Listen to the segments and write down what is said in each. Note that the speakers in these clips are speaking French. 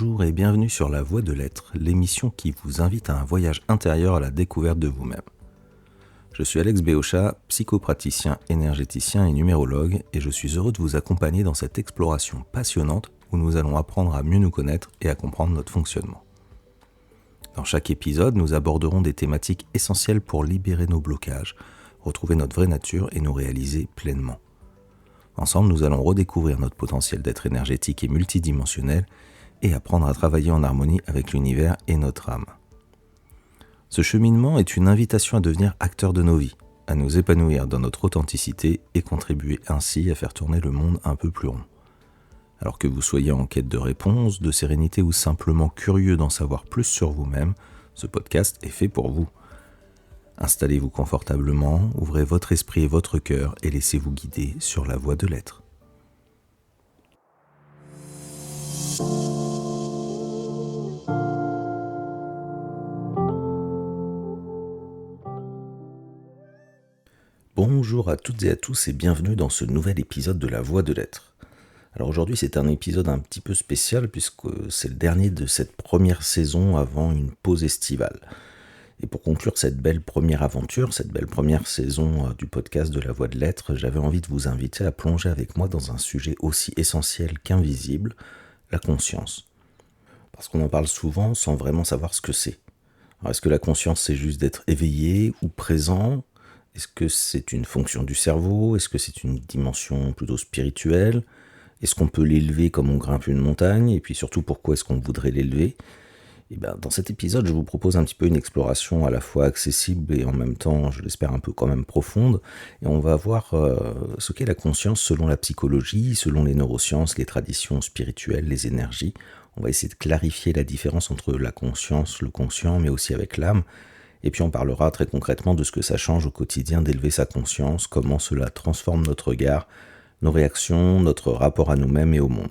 Bonjour et bienvenue sur La Voie de l'Être, l'émission qui vous invite à un voyage intérieur à la découverte de vous-même. Je suis Alex Béochat, psychopraticien, énergéticien et numérologue, et je suis heureux de vous accompagner dans cette exploration passionnante où nous allons apprendre à mieux nous connaître et à comprendre notre fonctionnement. Dans chaque épisode, nous aborderons des thématiques essentielles pour libérer nos blocages, retrouver notre vraie nature et nous réaliser pleinement. Ensemble, nous allons redécouvrir notre potentiel d'être énergétique et multidimensionnel et apprendre à travailler en harmonie avec l'univers et notre âme. Ce cheminement est une invitation à devenir acteur de nos vies, à nous épanouir dans notre authenticité et contribuer ainsi à faire tourner le monde un peu plus rond. Alors que vous soyez en quête de réponses, de sérénité ou simplement curieux d'en savoir plus sur vous-même, ce podcast est fait pour vous. Installez-vous confortablement, ouvrez votre esprit et votre cœur et laissez-vous guider sur la voie de l'être. Bonjour à toutes et à tous et bienvenue dans ce nouvel épisode de La Voie de l'Être. Alors aujourd'hui c'est un épisode un petit peu spécial puisque c'est le dernier de cette première saison avant une pause estivale. Et pour conclure cette belle première aventure, cette belle première saison du podcast de La Voie de l'Être, j'avais envie de vous inviter à plonger avec moi dans un sujet aussi essentiel qu'invisible, la conscience. Parce qu'on en parle souvent sans vraiment savoir ce que c'est. Alors est-ce que la conscience c'est juste d'être éveillé ou présent ? Est-ce que c'est une fonction du cerveau ? Est-ce que c'est une dimension plutôt spirituelle ? Est-ce qu'on peut l'élever comme on grimpe une montagne ? Et puis surtout, pourquoi est-ce qu'on voudrait l'élever ? Et dans cet épisode, je vous propose un petit peu une exploration à la fois accessible et en même temps, je l'espère, un peu quand même profonde. Et on va voir ce qu'est la conscience selon la psychologie, selon les neurosciences, les traditions spirituelles, les énergies. On va essayer de clarifier la différence entre la conscience, le conscient, mais aussi avec l'âme. Et puis on parlera très concrètement de ce que ça change au quotidien d'élever sa conscience, comment cela transforme notre regard, nos réactions, notre rapport à nous-mêmes et au monde.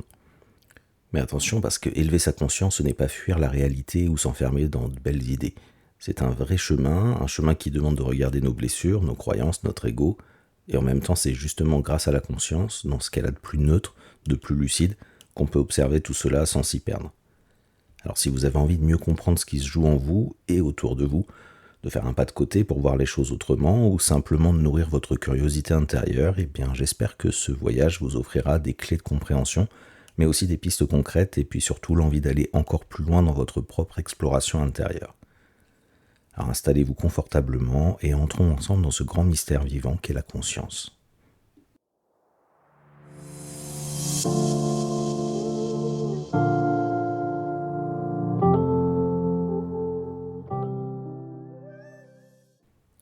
Mais attention, parce que élever sa conscience, ce n'est pas fuir la réalité ou s'enfermer dans de belles idées. C'est un vrai chemin, un chemin qui demande de regarder nos blessures, nos croyances, notre ego, et en même temps c'est justement grâce à la conscience, dans ce qu'elle a de plus neutre, de plus lucide, qu'on peut observer tout cela sans s'y perdre. Alors si vous avez envie de mieux comprendre ce qui se joue en vous et autour de vous, de faire un pas de côté pour voir les choses autrement ou simplement de nourrir votre curiosité intérieure, eh bien j'espère que ce voyage vous offrira des clés de compréhension, mais aussi des pistes concrètes et puis surtout l'envie d'aller encore plus loin dans votre propre exploration intérieure. Alors installez-vous confortablement et entrons ensemble dans ce grand mystère vivant qu'est la conscience.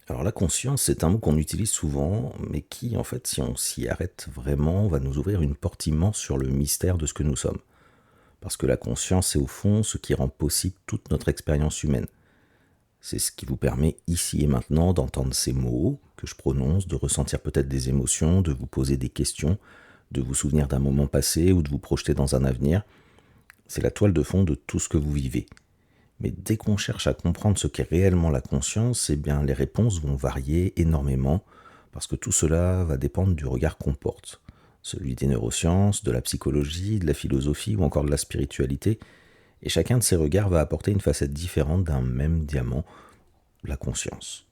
Alors la conscience, c'est un mot qu'on utilise souvent, mais qui, en fait, si on s'y arrête vraiment, va nous ouvrir une porte immense sur le mystère de ce que nous sommes. Parce que la conscience, c'est au fond ce qui rend possible toute notre expérience humaine. C'est ce qui vous permet, ici et maintenant, d'entendre ces mots que je prononce, de ressentir peut-être des émotions, de vous poser des questions, de vous souvenir d'un moment passé ou de vous projeter dans un avenir. C'est la toile de fond de tout ce que vous vivez. Mais dès qu'on cherche à comprendre ce qu'est réellement la conscience, eh bien les réponses vont varier énormément parce que tout cela va dépendre du regard qu'on porte. Celui des neurosciences, de la psychologie, de la philosophie ou encore de la spiritualité. Et chacun de ces regards va apporter une facette différente d'un même diamant, la conscience.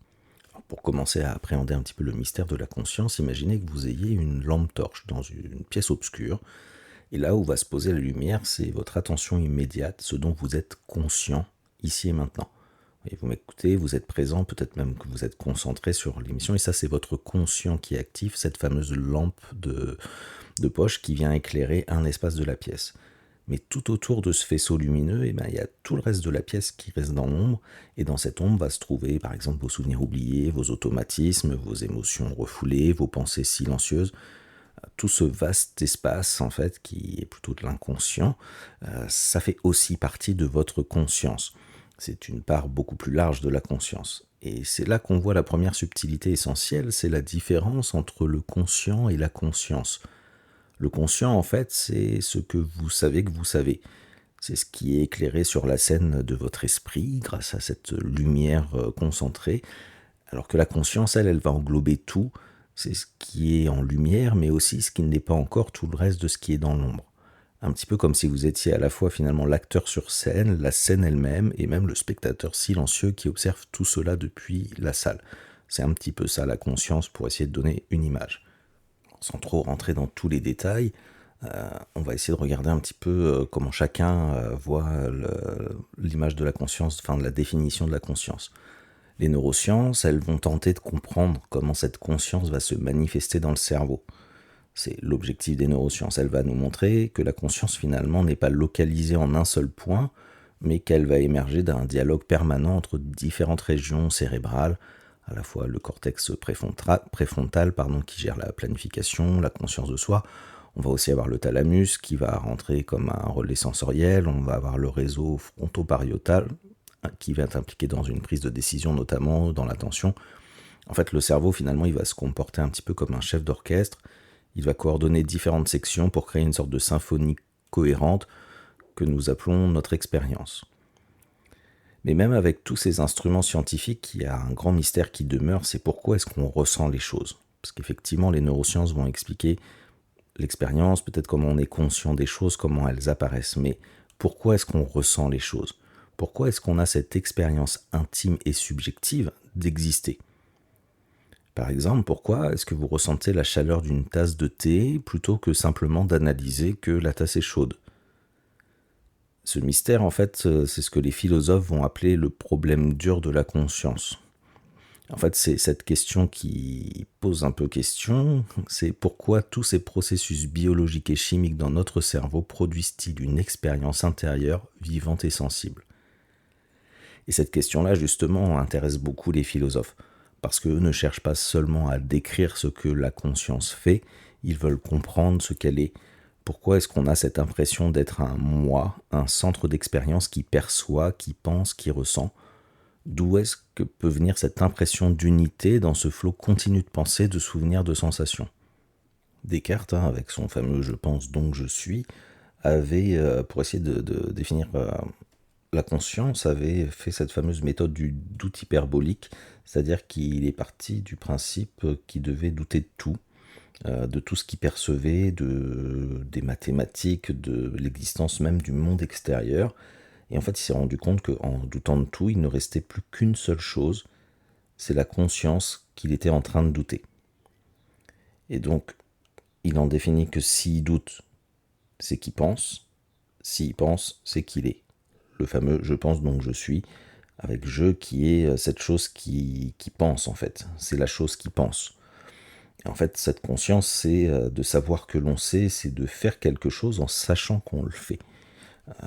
Alors pour commencer à appréhender un petit peu le mystère de la conscience, imaginez que vous ayez une lampe torche dans une pièce obscure. Et là où va se poser la lumière, c'est votre attention immédiate, ce dont vous êtes conscient ici et maintenant. Et vous m'écoutez, vous êtes présent, peut-être même que vous êtes concentré sur l'émission, et ça c'est votre conscient qui active cette fameuse lampe de poche qui vient éclairer un espace de la pièce. Mais tout autour de ce faisceau lumineux, il y a tout le reste de la pièce qui reste dans l'ombre, et dans cette ombre va se trouver par exemple vos souvenirs oubliés, vos automatismes, vos émotions refoulées, vos pensées silencieuses. Tout ce vaste espace, en fait, qui est plutôt de l'inconscient, ça fait aussi partie de votre conscience. C'est une part beaucoup plus large de la conscience. Et c'est là qu'on voit la première subtilité essentielle, c'est la différence entre le conscient et la conscience. Le conscient, en fait, c'est ce que vous savez. C'est ce qui est éclairé sur la scène de votre esprit grâce à cette lumière concentrée, alors que la conscience, elle va englober tout. C'est ce qui est en lumière, mais aussi ce qui ne l'est pas encore, tout le reste de ce qui est dans l'ombre. un petit peu comme si vous étiez à la fois finalement l'acteur sur scène, la scène elle-même, et même le spectateur silencieux qui observe tout cela depuis la salle. C'est un petit peu ça la conscience pour essayer de donner une image. Sans trop rentrer dans tous les détails, on va essayer de regarder un petit peu comment chacun voit l'image de la conscience, enfin de la définition de la conscience. Les neurosciences, elles vont tenter de comprendre comment cette conscience va se manifester dans le cerveau. C'est l'objectif des neurosciences. Elle va nous montrer que la conscience finalement n'est pas localisée en un seul point, mais qu'elle va émerger d'un dialogue permanent entre différentes régions cérébrales, à la fois le cortex préfrontal qui gère la planification, la conscience de soi. On va aussi avoir le thalamus qui va rentrer comme un relais sensoriel. On va avoir le réseau frontoparietal qui va être impliqué dans une prise de décision, notamment dans l'attention. En fait, le cerveau, finalement, il va se comporter un petit peu comme un chef d'orchestre. Il va coordonner différentes sections pour créer une sorte de symphonie cohérente que nous appelons notre expérience. Mais même avec tous ces instruments scientifiques, il y a un grand mystère qui demeure, c'est pourquoi est-ce qu'on ressent les choses. Parce qu'effectivement, les neurosciences vont expliquer l'expérience, peut-être comment on est conscient des choses, comment elles apparaissent, mais pourquoi est-ce qu'on ressent les choses ? Pourquoi est-ce qu'on a cette expérience intime et subjective d'exister ? Par exemple, pourquoi est-ce que vous ressentez la chaleur d'une tasse de thé plutôt que simplement d'analyser que la tasse est chaude ? Ce mystère, en fait, c'est ce que les philosophes vont appeler le problème dur de la conscience. En fait, c'est cette question qui pose un peu question, c'est pourquoi tous ces processus biologiques et chimiques dans notre cerveau produisent-ils une expérience intérieure vivante et sensible ? Et cette question-là, justement, intéresse beaucoup les philosophes, parce qu'eux ne cherchent pas seulement à décrire ce que la conscience fait, ils veulent comprendre ce qu'elle est. Pourquoi est-ce qu'on a cette impression d'être un moi, un centre d'expérience qui perçoit, qui pense, qui ressent ? D'où est-ce que peut venir cette impression d'unité dans ce flot continu de pensée, de souvenirs, de sensations ? Descartes, avec son fameux « je pense donc je suis », avait, pour essayer de définir la conscience, avait fait cette fameuse méthode du doute hyperbolique, c'est-à-dire qu'il est parti du principe qu'il devait douter de tout ce qu'il percevait, des mathématiques, de l'existence même du monde extérieur. Et en fait, il s'est rendu compte qu'en doutant de tout, il ne restait plus qu'une seule chose, c'est la conscience qu'il était en train de douter. Et donc, il en définit que s'il doute, c'est qu'il pense, s'il pense, c'est qu'il est. Le fameux « je pense donc je suis », avec « je » qui est cette chose qui pense en fait, c'est la chose qui pense. Et en fait, cette conscience, c'est de savoir que l'on sait, c'est de faire quelque chose en sachant qu'on le fait.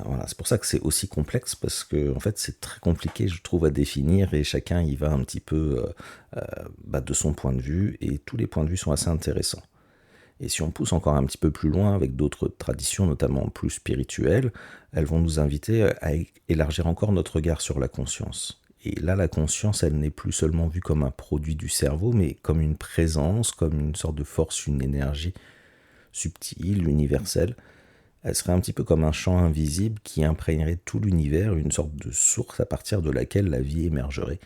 Voilà, c'est pour ça que c'est aussi complexe, parce que en fait, c'est très compliqué, je trouve, à définir, et chacun y va un petit peu de son point de vue, et tous les points de vue sont assez intéressants. Et si on pousse encore un petit peu plus loin avec d'autres traditions, notamment plus spirituelles, elles vont nous inviter à élargir encore notre regard sur la conscience. Et là, la conscience, elle n'est plus seulement vue comme un produit du cerveau, mais comme une présence, comme une sorte de force, une énergie subtile, universelle. Elle serait un petit peu comme un champ invisible qui imprégnerait tout l'univers, une sorte de source à partir de laquelle la vie émergerait.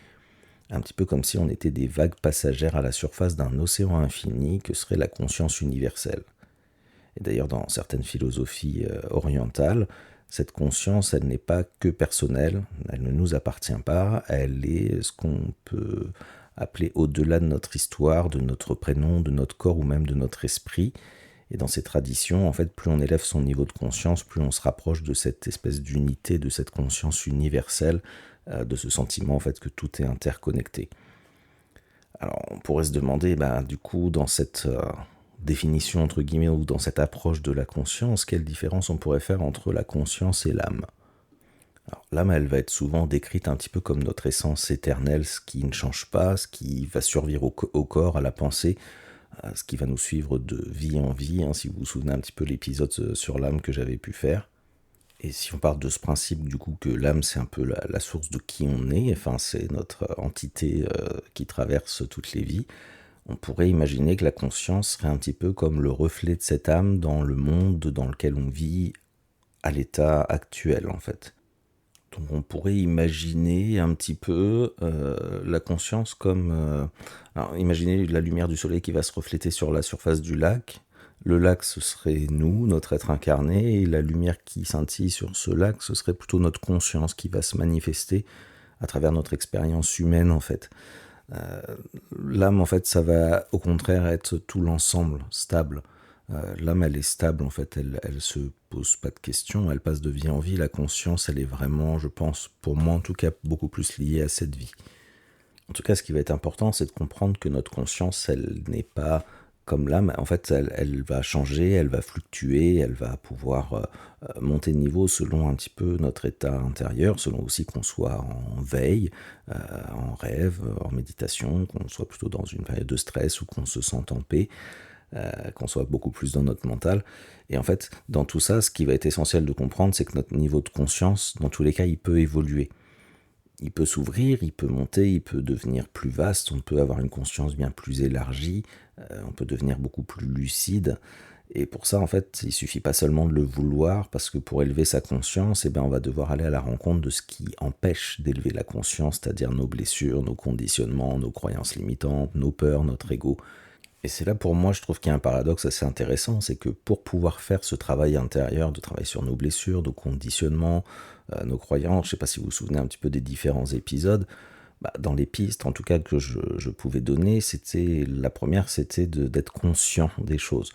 Un petit peu comme si on était des vagues passagères à la surface d'un océan infini que serait la conscience universelle. Et d'ailleurs, dans certaines philosophies orientales, cette conscience, elle n'est pas que personnelle, elle ne nous appartient pas, elle est ce qu'on peut appeler au-delà de notre histoire, de notre prénom, de notre corps ou même de notre esprit. Et dans ces traditions, en fait, plus on élève son niveau de conscience, plus on se rapproche de cette espèce d'unité, de cette conscience universelle, de ce sentiment en fait que tout est interconnecté. Alors on pourrait se demander, du coup, dans cette définition entre guillemets ou dans cette approche de la conscience, quelle différence on pourrait faire entre la conscience et l'âme ? Alors, l'âme, elle va être souvent décrite un petit peu comme notre essence éternelle, ce qui ne change pas, ce qui va survivre au corps, à la pensée, ce qui va nous suivre de vie en vie, si vous vous souvenez un petit peu l'épisode sur l'âme que j'avais pu faire. Et si on part de ce principe du coup que l'âme c'est un peu la source de qui on est, enfin c'est notre entité qui traverse toutes les vies, on pourrait imaginer que la conscience serait un petit peu comme le reflet de cette âme dans le monde dans lequel on vit à l'état actuel en fait. Donc on pourrait imaginer un petit peu la conscience comme... alors imaginez la lumière du soleil qui va se refléter sur la surface du lac. Le lac, ce serait nous, notre être incarné, et la lumière qui scintille sur ce lac, ce serait plutôt notre conscience qui va se manifester à travers notre expérience humaine, en fait. Euh, L'âme, en fait, ça va au contraire être tout l'ensemble, stable. L'âme, elle est stable, en fait, elle se pose pas de questions, elle passe de vie en vie. La conscience, elle est vraiment, je pense, pour moi en tout cas, beaucoup plus liée à cette vie. En tout cas, ce qui va être important, c'est de comprendre que notre conscience, elle n'est pas comme l'âme. En fait, elle va changer, elle va fluctuer, elle va pouvoir monter de niveau selon un petit peu notre état intérieur, selon aussi qu'on soit en veille, en rêve, en méditation, qu'on soit plutôt dans une période de stress ou qu'on se sente en paix, qu'on soit beaucoup plus dans notre mental. Et en fait, dans tout ça, ce qui va être essentiel de comprendre, c'est que notre niveau de conscience, dans tous les cas, il peut évoluer. Il peut s'ouvrir, il peut monter, il peut devenir plus vaste, on peut avoir une conscience bien plus élargie, on peut devenir beaucoup plus lucide. Et pour ça, en fait, il suffit pas seulement de le vouloir, parce que pour élever sa conscience, eh ben, on va devoir aller à la rencontre de ce qui empêche d'élever la conscience, c'est-à-dire nos blessures, nos conditionnements, nos croyances limitantes, nos peurs, notre ego. Et c'est là pour moi, je trouve qu'il y a un paradoxe assez intéressant, c'est que pour pouvoir faire ce travail intérieur, de travailler sur nos blessures, nos conditionnements, nos croyances, je ne sais pas si vous vous souvenez un petit peu des différents épisodes, bah, dans les pistes en tout cas que je pouvais donner, c'était la première, c'était d'être conscient des choses,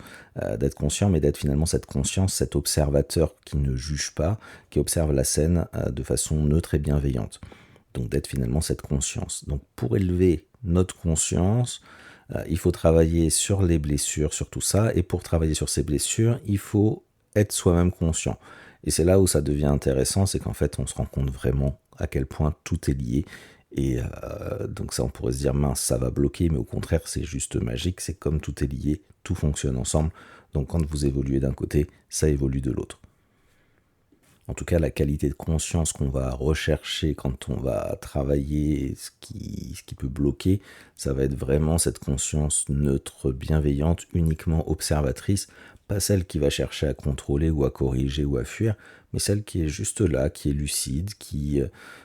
d'être conscient, mais d'être finalement cette conscience, cet observateur qui ne juge pas, qui observe la scène de façon neutre et bienveillante. Donc d'être finalement cette conscience. Donc pour élever notre conscience, il faut travailler sur les blessures, sur tout ça, et pour travailler sur ces blessures, il faut être soi-même conscient. Et c'est là où ça devient intéressant, c'est qu'en fait, on se rend compte vraiment à quel point tout est lié. Et donc ça, on pourrait se dire, mince, ça va bloquer, mais au contraire, c'est juste magique, c'est comme tout est lié, tout fonctionne ensemble. Donc quand vous évoluez d'un côté, ça évolue de l'autre. En tout cas, la qualité de conscience qu'on va rechercher quand on va travailler ce qui peut bloquer, ça va être vraiment cette conscience neutre, bienveillante, uniquement observatrice, pas celle qui va chercher à contrôler ou à corriger ou à fuir, mais celle qui est juste là, qui est lucide,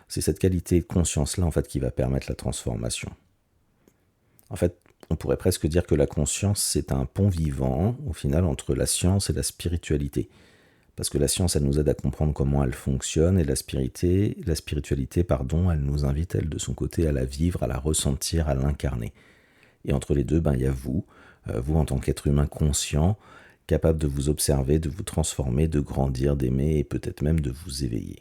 c'est cette qualité de conscience-là en fait qui va permettre la transformation. En fait, on pourrait presque dire que la conscience, c'est un pont vivant, au final, entre la science et la spiritualité. Parce que la science, elle nous aide à comprendre comment elle fonctionne, et la spiritualité, pardon, elle nous invite, elle, de son côté, à la vivre, à la ressentir, à l'incarner. Et entre les deux, ben, il y a vous, vous en tant qu'être humain conscient, capable de vous observer, de vous transformer, de grandir, d'aimer, et peut-être même de vous éveiller.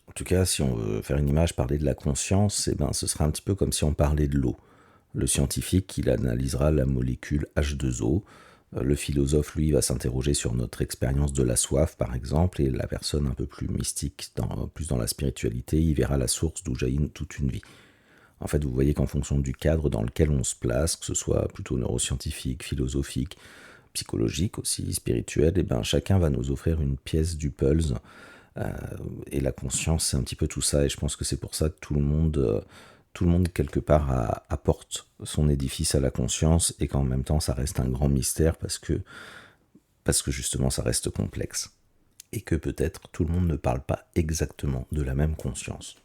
En tout cas, si on veut faire une image, parler de la conscience, eh ben, ce sera un petit peu comme si on parlait de l'eau. Le scientifique, il analysera la molécule H2O. Le philosophe, lui, va s'interroger sur notre expérience de la soif, par exemple, et la personne un peu plus mystique, plus dans la spiritualité, il verra la source d'où jaillit toute une vie. En fait, vous voyez qu'en fonction du cadre dans lequel on se place, que ce soit plutôt neuroscientifique, philosophique, psychologique aussi, spirituel, et ben chacun va nous offrir une pièce du puzzle. Euh, et la conscience, c'est un petit peu tout ça, et je pense que c'est pour ça que tout le monde quelque part apporte son édifice à la conscience, et qu'en même temps ça reste un grand mystère parce que justement ça reste complexe. Et que peut-être tout le monde ne parle pas exactement de la même conscience.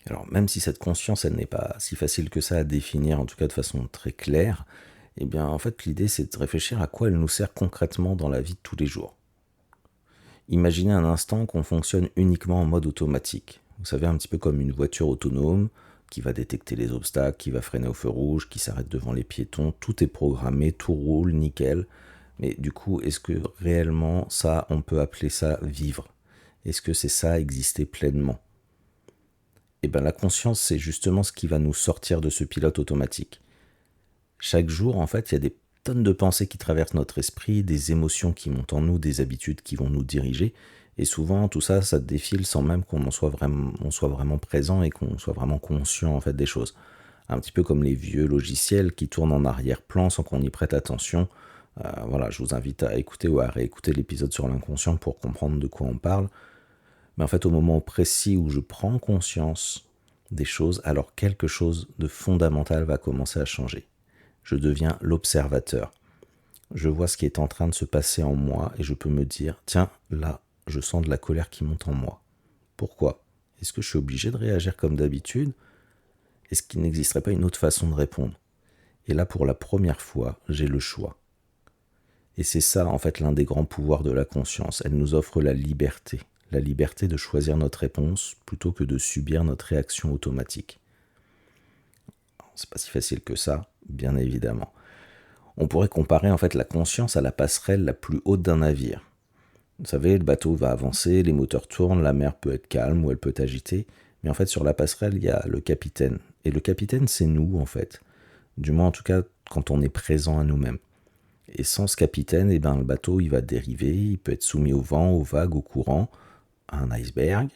Alors même si cette conscience elle n'est pas si facile que ça à définir, en tout cas de façon très claire, eh bien en fait l'idée c'est de réfléchir à quoi elle nous sert concrètement dans la vie de tous les jours. Imaginez un instant qu'on fonctionne uniquement en mode automatique. Vous savez, un petit peu comme une voiture autonome qui va détecter les obstacles, qui va freiner au feu rouge, qui s'arrête devant les piétons. Tout est programmé, tout roule, nickel. Mais du coup, est-ce que réellement ça, on peut appeler ça vivre? Est-ce que c'est ça, exister pleinement? Eh bien, la conscience, c'est justement ce qui va nous sortir de ce pilote automatique. Chaque jour, en fait, il y a des tonnes de pensées qui traversent notre esprit, des émotions qui montent en nous, des habitudes qui vont nous diriger. Et souvent, tout ça, ça défile sans même qu'on soit vraiment présent et qu'on soit vraiment conscient en fait des choses. Un petit peu comme les vieux logiciels qui tournent en arrière-plan sans qu'on y prête attention. Voilà, je vous invite à écouter ou à réécouter l'épisode sur l'inconscient pour comprendre de quoi on parle. Mais en fait, au moment précis où je prends conscience des choses, alors quelque chose de fondamental va commencer à changer. Je deviens l'observateur. Je vois ce qui est en train de se passer en moi et je peux me dire, tiens, là, je sens de la colère qui monte en moi. Pourquoi? Est-ce que je suis obligé de réagir comme d'habitude? Est-ce qu'il n'existerait pas une autre façon de répondre? Et là, pour la première fois, j'ai le choix. Et c'est ça, en fait, l'un des grands pouvoirs de la conscience. Elle nous offre la liberté de choisir notre réponse plutôt que de subir notre réaction automatique. C'est pas si facile que ça, bien évidemment. On pourrait comparer en fait la conscience à la passerelle la plus haute d'un navire. Vous savez, le bateau va avancer, les moteurs tournent, la mer peut être calme ou elle peut être agitée, mais en fait sur la passerelle il y a le capitaine. Et le capitaine c'est nous en fait, du moins en tout cas quand on est présent à nous-mêmes. Et sans ce capitaine, eh ben, le bateau il va dériver, il peut être soumis au vent, aux vagues, au courant, à un iceberg,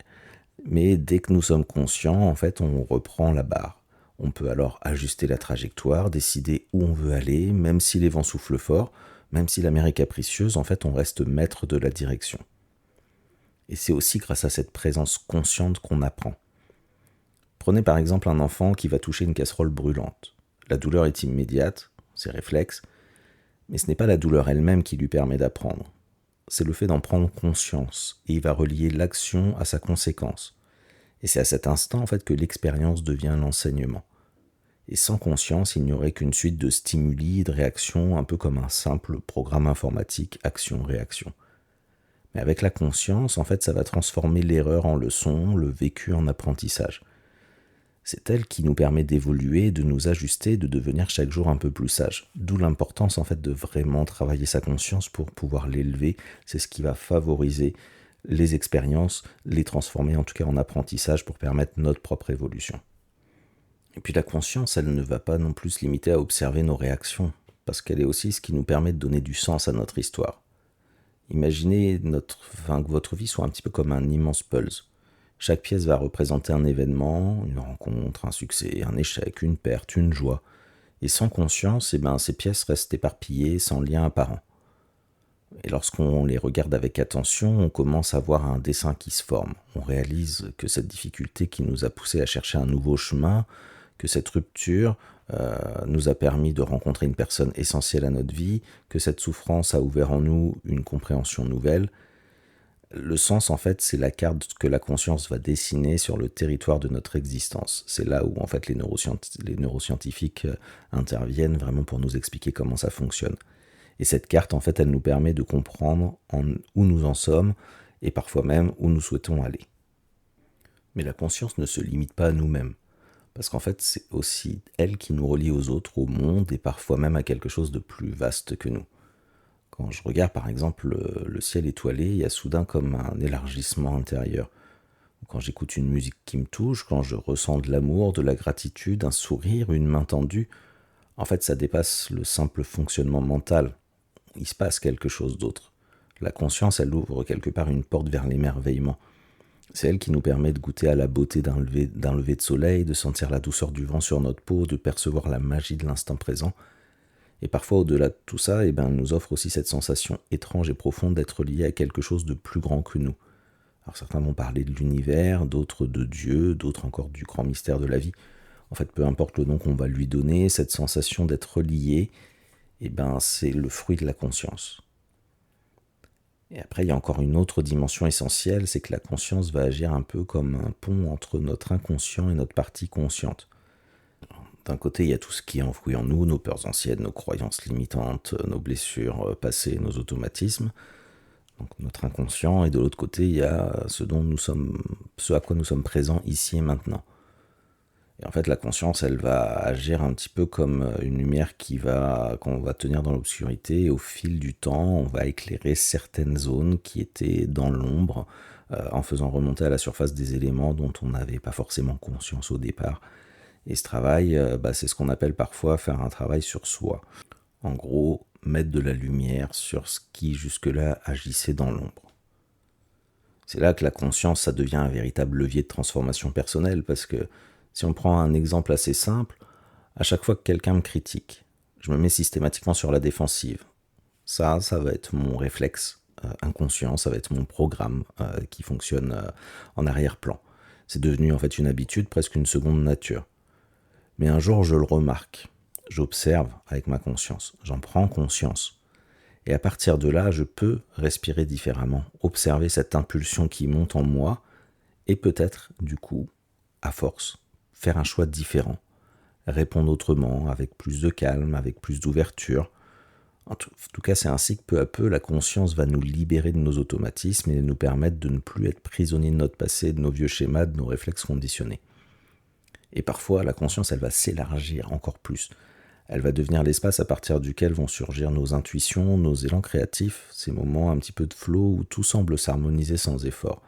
mais dès que nous sommes conscients, en fait on reprend la barre. On peut alors ajuster la trajectoire, décider où on veut aller, même si les vents soufflent fort, même si la mer est capricieuse, en fait on reste maître de la direction. Et c'est aussi grâce à cette présence consciente qu'on apprend. Prenez par exemple un enfant qui va toucher une casserole brûlante. La douleur est immédiate, c'est réflexe, mais ce n'est pas la douleur elle-même qui lui permet d'apprendre. C'est le fait d'en prendre conscience, et il va relier l'action à sa conséquence. Et c'est à cet instant en fait que l'expérience devient l'enseignement. Et sans conscience, il n'y aurait qu'une suite de stimuli et de réactions, un peu comme un simple programme informatique action-réaction. Mais avec la conscience, en fait, ça va transformer l'erreur en leçon, le vécu en apprentissage. C'est elle qui nous permet d'évoluer, de nous ajuster, de devenir chaque jour un peu plus sage. D'où l'importance en fait de vraiment travailler sa conscience pour pouvoir l'élever. C'est ce qui va favoriser les expériences, les transformer en tout cas en apprentissage pour permettre notre propre évolution. Et puis la conscience, elle ne va pas non plus se limiter à observer nos réactions, parce qu'elle est aussi ce qui nous permet de donner du sens à notre histoire. Imaginez que votre vie soit un petit peu comme un immense puzzle. Chaque pièce va représenter un événement, une rencontre, un succès, un échec, une perte, une joie. Et sans conscience, ces pièces restent éparpillées, sans lien apparent. Et lorsqu'on les regarde avec attention, on commence à voir un dessin qui se forme. On réalise que cette difficulté qui nous a poussé à chercher un nouveau chemin, que cette rupture nous a permis de rencontrer une personne essentielle à notre vie, que cette souffrance a ouvert en nous une compréhension nouvelle. Le sens, en fait, c'est la carte que la conscience va dessiner sur le territoire de notre existence. C'est là où, en fait, les neuroscientifiques interviennent vraiment pour nous expliquer comment ça fonctionne. Et cette carte, en fait, elle nous permet de comprendre où nous en sommes et parfois même où nous souhaitons aller. Mais la conscience ne se limite pas à nous-mêmes. Parce qu'en fait, c'est aussi elle qui nous relie aux autres, au monde et parfois même à quelque chose de plus vaste que nous. Quand je regarde par exemple le ciel étoilé, il y a soudain comme un élargissement intérieur. Quand j'écoute une musique qui me touche, quand je ressens de l'amour, de la gratitude, un sourire, une main tendue, en fait ça dépasse le simple fonctionnement mental. Il se passe quelque chose d'autre. La conscience, elle ouvre quelque part une porte vers l'émerveillement. C'est elle qui nous permet de goûter à la beauté d'un lever de soleil, de sentir la douceur du vent sur notre peau, de percevoir la magie de l'instant présent. Et parfois, au-delà de tout ça, elle nous offre aussi cette sensation étrange et profonde d'être lié à quelque chose de plus grand que nous. Alors certains vont parler de l'univers, d'autres de Dieu, d'autres encore du grand mystère de la vie. En fait, peu importe le nom qu'on va lui donner, cette sensation d'être relié, c'est le fruit de la conscience. Et après, il y a encore une autre dimension essentielle, c'est que la conscience va agir un peu comme un pont entre notre inconscient et notre partie consciente. D'un côté, il y a tout ce qui est enfoui en nous, nos peurs anciennes, nos croyances limitantes, nos blessures passées, nos automatismes, donc notre inconscient, et de l'autre côté, il y a ce à quoi nous sommes présents ici et maintenant. Et en fait, la conscience, elle va agir un petit peu comme une lumière qu'on va tenir dans l'obscurité, et au fil du temps, on va éclairer certaines zones qui étaient dans l'ombre, en faisant remonter à la surface des éléments dont on n'avait pas forcément conscience au départ. Et ce travail, c'est ce qu'on appelle parfois faire un travail sur soi. En gros, mettre de la lumière sur ce qui jusque-là agissait dans l'ombre. C'est là que la conscience, ça devient un véritable levier de transformation personnelle, parce que si on prend un exemple assez simple, à chaque fois que quelqu'un me critique, je me mets systématiquement sur la défensive. Ça va être mon réflexe inconscient, ça va être mon programme qui fonctionne en arrière-plan. C'est devenu en fait une habitude, presque une seconde nature. Mais un jour, je le remarque, j'observe avec ma conscience, j'en prends conscience. Et à partir de là, je peux respirer différemment, observer cette impulsion qui monte en moi, et peut-être, du coup, à force, faire un choix différent, répondre autrement, avec plus de calme, avec plus d'ouverture, En tout cas, c'est ainsi que peu à peu, la conscience va nous libérer de nos automatismes et nous permettre de ne plus être prisonniers de notre passé, de nos vieux schémas, de nos réflexes conditionnés. Et parfois, la conscience, elle va s'élargir encore plus. Elle va devenir l'espace à partir duquel vont surgir nos intuitions, nos élans créatifs, ces moments un petit peu de flow où tout semble s'harmoniser sans effort.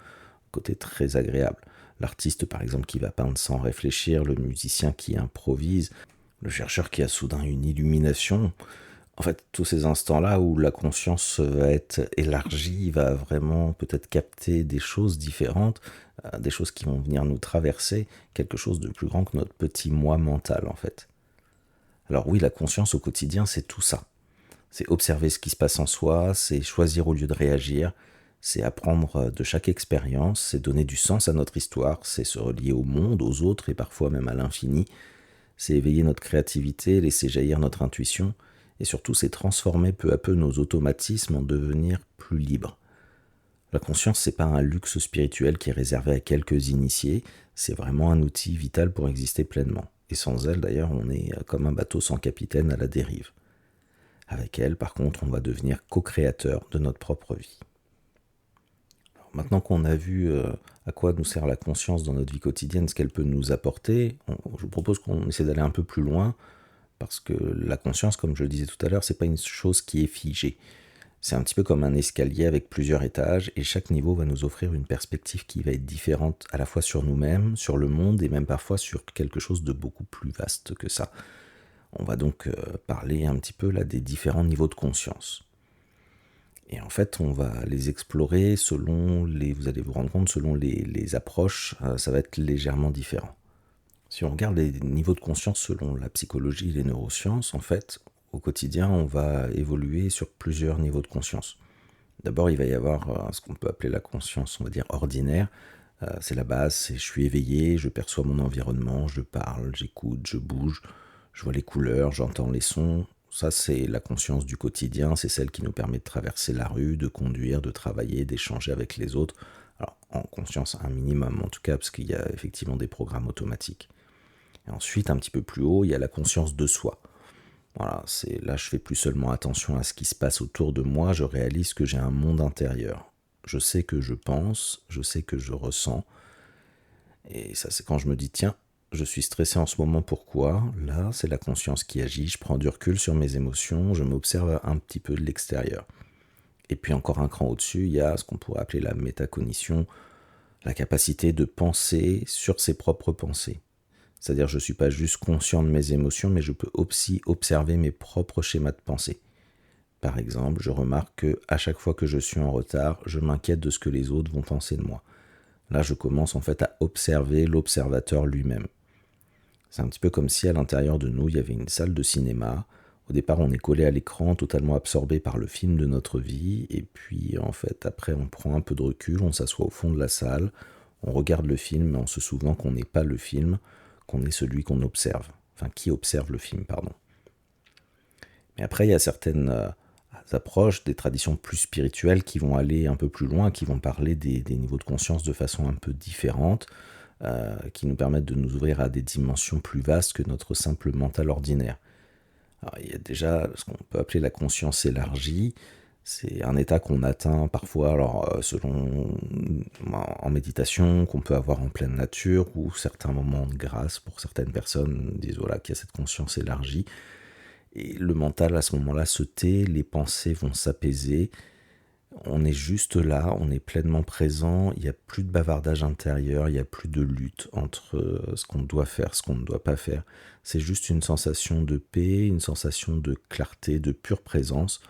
Côté très agréable. L'artiste, par exemple, qui va peindre sans réfléchir, le musicien qui improvise, le chercheur qui a soudain une illumination. En fait, tous ces instants-là où la conscience va être élargie, va vraiment peut-être capter des choses différentes, des choses qui vont venir nous traverser, quelque chose de plus grand que notre petit moi mental, en fait. Alors oui, la conscience au quotidien, c'est tout ça. C'est observer ce qui se passe en soi, c'est choisir au lieu de réagir, c'est apprendre de chaque expérience, c'est donner du sens à notre histoire, c'est se relier au monde, aux autres et parfois même à l'infini, c'est éveiller notre créativité, laisser jaillir notre intuition, et surtout c'est transformer peu à peu nos automatismes en devenir plus libres. La conscience, c'est pas un luxe spirituel qui est réservé à quelques initiés, c'est vraiment un outil vital pour exister pleinement. Et sans elle, d'ailleurs, on est comme un bateau sans capitaine à la dérive. Avec elle, par contre, on va devenir co-créateur de notre propre vie. Alors, maintenant qu'on a vu à quoi nous sert la conscience dans notre vie quotidienne, ce qu'elle peut nous apporter, je vous propose qu'on essaie d'aller un peu plus loin, parce que la conscience, comme je le disais tout à l'heure, c'est pas une chose qui est figée. C'est un petit peu comme un escalier avec plusieurs étages, et chaque niveau va nous offrir une perspective qui va être différente à la fois sur nous-mêmes, sur le monde, et même parfois sur quelque chose de beaucoup plus vaste que ça. On va donc parler un petit peu là des différents niveaux de conscience. Et en fait, on va les explorer selon vous allez vous rendre compte, selon les approches, ça va être légèrement différent. Si on regarde les niveaux de conscience selon la psychologie et les neurosciences, en fait, au quotidien, on va évoluer sur plusieurs niveaux de conscience. D'abord, il va y avoir ce qu'on peut appeler la conscience, on va dire, ordinaire. C'est la base, c'est je suis éveillé, je perçois mon environnement, je parle, j'écoute, je bouge, je vois les couleurs, j'entends les sons. Ça, c'est la conscience du quotidien, c'est celle qui nous permet de traverser la rue, de conduire, de travailler, d'échanger avec les autres. Alors, en conscience un minimum en tout cas, parce qu'il y a effectivement des programmes automatiques. Et ensuite, un petit peu plus haut, il y a la conscience de soi. Voilà, là je fais plus seulement attention à ce qui se passe autour de moi, je réalise que j'ai un monde intérieur. Je sais que je pense, je sais que je ressens. Et ça, c'est quand je me dis, tiens, je suis stressé en ce moment, pourquoi? Là, c'est la conscience qui agit, je prends du recul sur mes émotions, je m'observe un petit peu de l'extérieur. Et puis encore un cran au-dessus, il y a ce qu'on pourrait appeler la métacognition, la capacité de penser sur ses propres pensées. C'est-à-dire je ne suis pas juste conscient de mes émotions, mais je peux aussi observer mes propres schémas de pensée. Par exemple, je remarque qu'à chaque fois que je suis en retard, je m'inquiète de ce que les autres vont penser de moi. Là, je commence en fait à observer l'observateur lui-même. C'est un petit peu comme si à l'intérieur de nous, il y avait une salle de cinéma. Au départ, on est collé à l'écran, totalement absorbé par le film de notre vie. Et puis, en fait, après, on prend un peu de recul, on s'assoit au fond de la salle, on regarde le film en se souvenant qu'on n'est pas le film, qu'on est celui qu'on observe. Enfin, qui observe le film, pardon. Mais après, il y a certaines approches, des traditions plus spirituelles qui vont aller un peu plus loin, qui vont parler des niveaux de conscience de façon un peu différente, qui nous permettent de nous ouvrir à des dimensions plus vastes que notre simple mental ordinaire. Alors, il y a déjà ce qu'on peut appeler la conscience élargie. C'est un état qu'on atteint parfois, alors selon en méditation, qu'on peut avoir en pleine nature, ou certains moments de grâce pour certaines personnes disent voilà qu'il y a cette conscience élargie. Et le mental à ce moment-là se tait, les pensées vont s'apaiser. On est juste là, on est pleinement présent, il n'y a plus de bavardage intérieur, il n'y a plus de lutte entre ce qu'on doit faire, ce qu'on ne doit pas faire. C'est juste une sensation de paix, une sensation de clarté, de pure présence,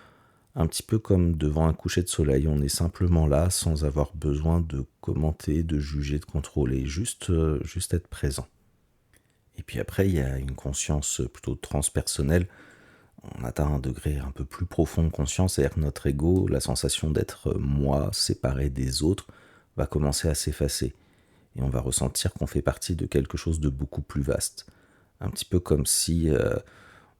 un petit peu comme devant un coucher de soleil. On est simplement là sans avoir besoin de commenter, de juger, de contrôler, juste être présent. Et puis après, il y a une conscience plutôt transpersonnelle. On atteint un degré un peu plus profond de conscience, c'est-à-dire que notre ego, la sensation d'être moi, séparé des autres, va commencer à s'effacer. Et on va ressentir qu'on fait partie de quelque chose de beaucoup plus vaste. Un petit peu comme si